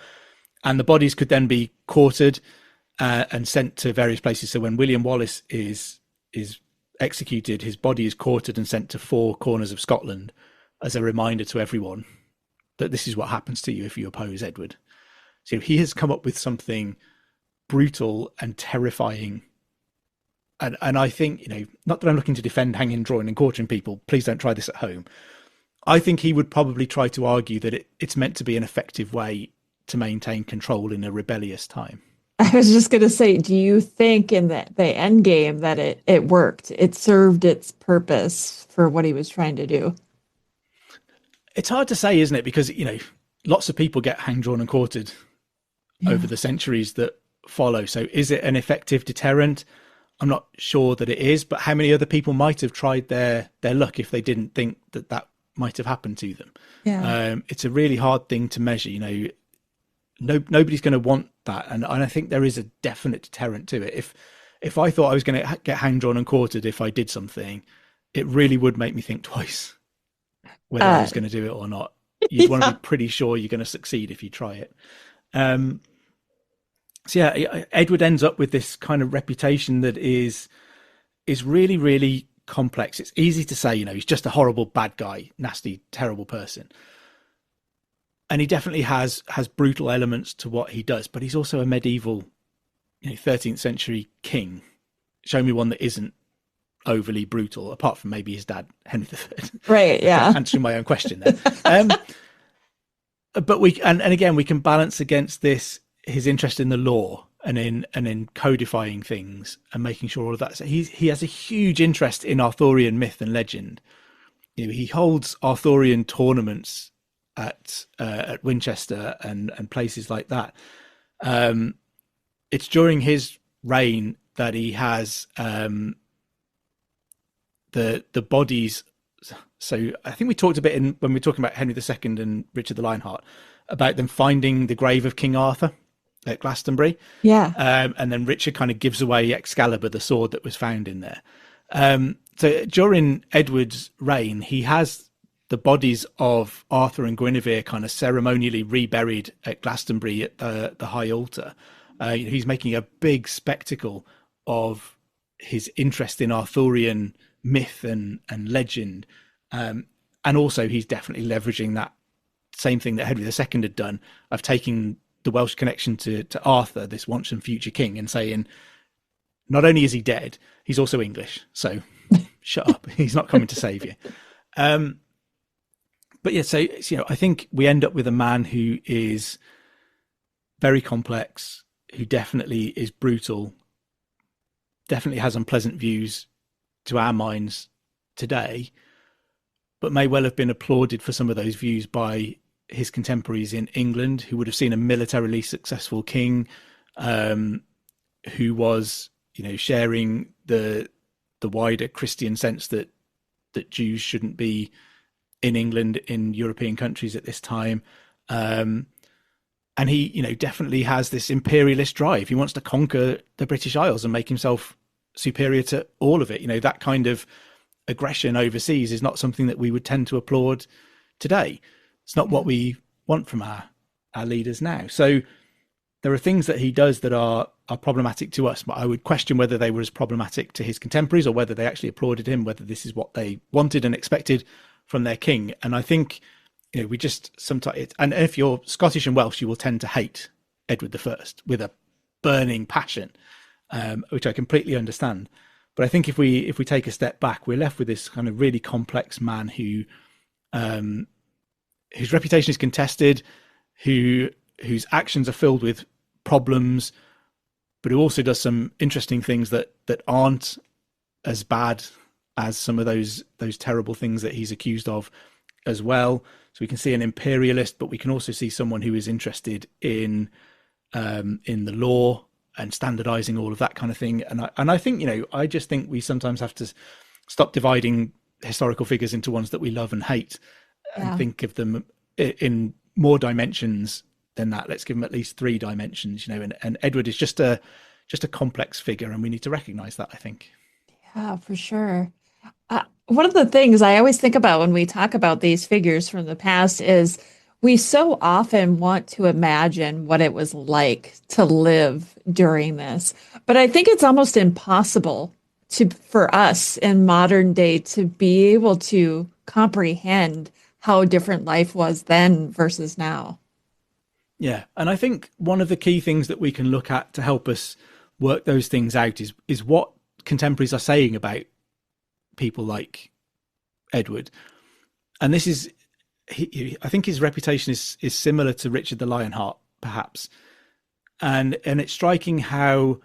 And the bodies could then be quartered and sent to various places. So when William Wallace is executed, his body is quartered and sent to 4 corners of Scotland as a reminder to everyone that this is what happens to you if you oppose Edward. So he has come up with something brutal and terrifying. And I think, not that I'm looking to defend hanging, drawing and quartering people. Please don't try this at home. I think he would probably try to argue that it's meant to be an effective way to maintain control in a rebellious time. I was just going to say, do you think in the end game that it worked? It served its purpose for what he was trying to do? It's hard to say, isn't it? Because, lots of people get hanged, drawn and quartered over the centuries that follow. So is it an effective deterrent? I'm not sure that it is, but how many other people might have tried their luck if they didn't think that might have happened to them? Yeah. It's a really hard thing to measure. Nobody's going to want that, and I think there is a definite deterrent to it. If I thought I was going to get hanged, drawn and quartered if I did something, it really would make me think twice whether I was going to do it or not. You'd want to be pretty sure you're going to succeed if you try it. So yeah, Edward ends up with this kind of reputation that is really, really complex. It's easy to say, he's just a horrible bad guy, nasty, terrible person. And he definitely has brutal elements to what he does, but he's also a medieval, 13th century king. Show me one that isn't overly brutal, apart from maybe his dad, Henry III. Right, yeah. Answering my own question there. But we can balance against this his interest in the law and in codifying things and making sure all of that. So he has a huge interest in Arthurian myth and legend. He holds Arthurian tournaments at Winchester and places like that. It's during his reign that he has the bodies. So I think we talked a bit when we were talking about Henry II and Richard the Lionheart about them finding the grave of King Arthur at Glastonbury. Yeah. And then Richard kind of gives away Excalibur, the sword that was found in there. So during Edward's reign, he has the bodies of Arthur and Guinevere kind of ceremonially reburied at Glastonbury at the high altar. He's making a big spectacle of his interest in Arthurian myth and legend. And also he's definitely leveraging that same thing that Henry II had done of taking the Welsh connection to Arthur, this once and future king, and saying, not only is he dead, he's also English. So shut up. He's not coming to save you. But yeah, so I think we end up with a man who is very complex, who definitely is brutal, definitely has unpleasant views to our minds today, but may well have been applauded for some of those views by his contemporaries in England, who would have seen a militarily successful king, who was, sharing the wider Christian sense that Jews shouldn't be in England, in European countries at this time. And he, definitely has this imperialist drive. He wants to conquer the British Isles and make himself superior to all of it. That kind of aggression overseas is not something that we would tend to applaud today. It's not what we want from our leaders now. So there are things that he does that are problematic to us, but I would question whether they were as problematic to his contemporaries or whether they actually applauded him, whether this is what they wanted and expected from their king. And I think, we just sometimes, and if you're Scottish and Welsh, you will tend to hate Edward I with a burning passion, which I completely understand. But I think if we take a step back, we're left with this kind of really complex man who, whose reputation is contested, whose actions are filled with problems, but who also does some interesting things that aren't as bad as some of those terrible things that he's accused of as well. So we can see an imperialist, but we can also see someone who is interested in the law and standardizing all of that kind of thing. And I think, I just think we sometimes have to stop dividing historical figures into ones that we love and hate, and think of them in more dimensions than that. Let's give him at least 3 dimensions, and Edward is just a complex figure, and we need to recognize that, I think. Yeah, for sure. One of the things I always think about when we talk about these figures from the past is we so often want to imagine what it was like to live during this. But I think it's almost impossible for us in modern day to be able to comprehend how different life was then versus now. Yeah. And I think one of the key things that we can look at to help us work those things out is what contemporaries are saying about people like Edward. And this is, I think his reputation is similar to Richard the Lionheart, perhaps. And it's striking how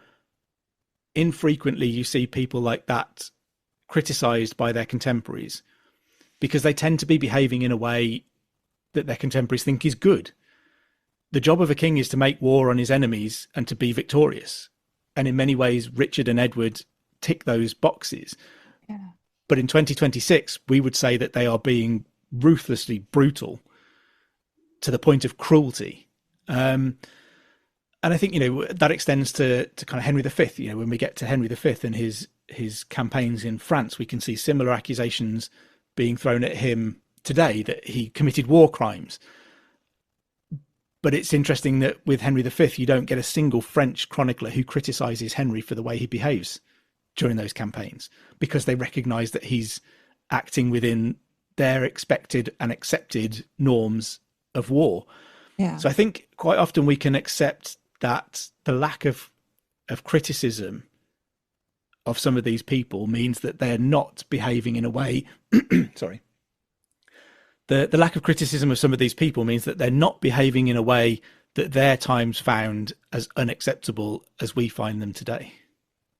infrequently you see people like that criticized by their contemporaries, because they tend to be behaving in a way that their contemporaries think is good. The job of a king is to make war on his enemies and to be victorious. And in many ways, Richard and Edward tick those boxes. Yeah. But in 2026, we would say that they are being ruthlessly brutal to the point of cruelty. And I think, that extends to kind of Henry V. When we get to Henry V and his campaigns in France, we can see similar accusations being thrown at him today, that he committed war crimes. But it's interesting that with Henry V, you don't get a single French chronicler who criticizes Henry for the way he behaves during those campaigns, because they recognize that he's acting within their expected and accepted norms of war. Yeah. So I think quite often we can accept that the lack of criticism of some of these people means that they're not behaving in a way sorry. The lack of criticism of some of these people means that they're not behaving in a way that their times found as unacceptable as we find them today.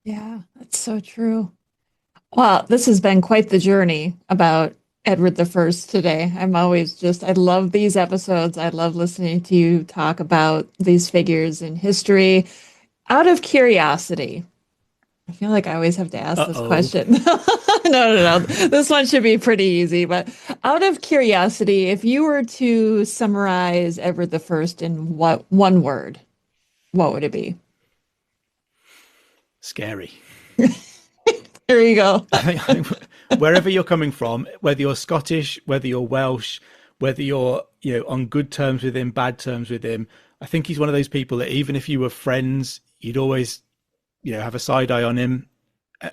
Yeah, that's so true. Well, this has been quite the journey about Edward I today. I love these episodes. I love listening to you talk about these figures in history. Out of curiosity, I feel like I always have to ask this question. No. This one should be pretty easy. But out of curiosity, if you were to summarize Edward I in one word, what would it be? Scary. There you go. I think wherever you're coming from, whether you're Scottish, whether you're Welsh, whether you're on good terms with him, bad terms with him, I think he's one of those people that even if you were friends, you'd always have a side eye on him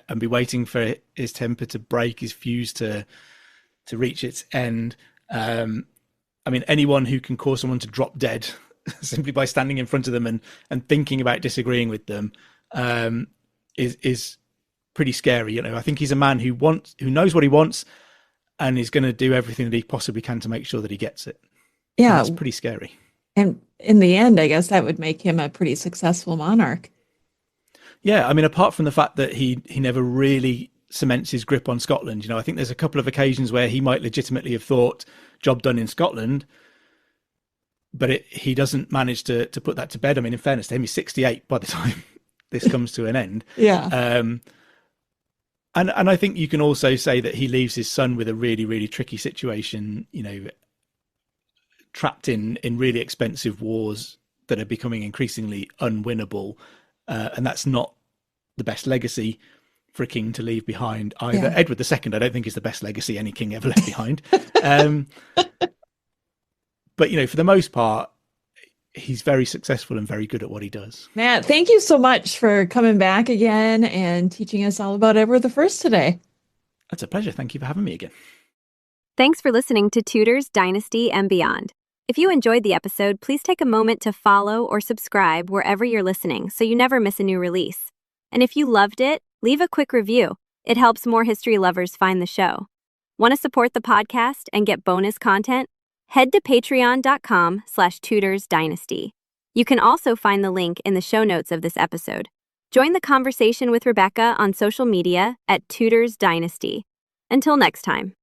and be waiting for his temper to break, his fuse to reach its end. Anyone who can cause someone to drop dead simply by standing in front of them and thinking about disagreeing with them is pretty scary. I think he's a man who knows what he wants and is going to do everything that he possibly can to make sure that he gets it. Yeah, and that's pretty scary. And in the end, I guess that would make him a pretty successful monarch. Yeah, apart from the fact that he never really cements his grip on Scotland, I think there's a couple of occasions where he might legitimately have thought job done in Scotland, but he doesn't manage to put that to bed. In fairness to him, he's 68 by the time this comes to an end. Yeah. And I think you can also say that he leaves his son with a really, really tricky situation, trapped in really expensive wars that are becoming increasingly unwinnable. And that's not the best legacy for a king to leave behind either. Yeah. Edward II, I don't think is the best legacy any king ever left behind. But, for the most part, he's very successful and very good at what he does. Matt, thank you so much for coming back again and teaching us all about Edward I today. That's a pleasure. Thank you for having me again. Thanks for listening to Tudors, Dynasty, and Beyond. If you enjoyed the episode, please take a moment to follow or subscribe wherever you're listening so you never miss a new release. And if you loved it, leave a quick review. It helps more history lovers find the show. Want to support the podcast and get bonus content? Head to patreon.com/tudorsdynasty. You can also find the link in the show notes of this episode. Join the conversation with Rebecca on social media at Tudors Dynasty. Until next time.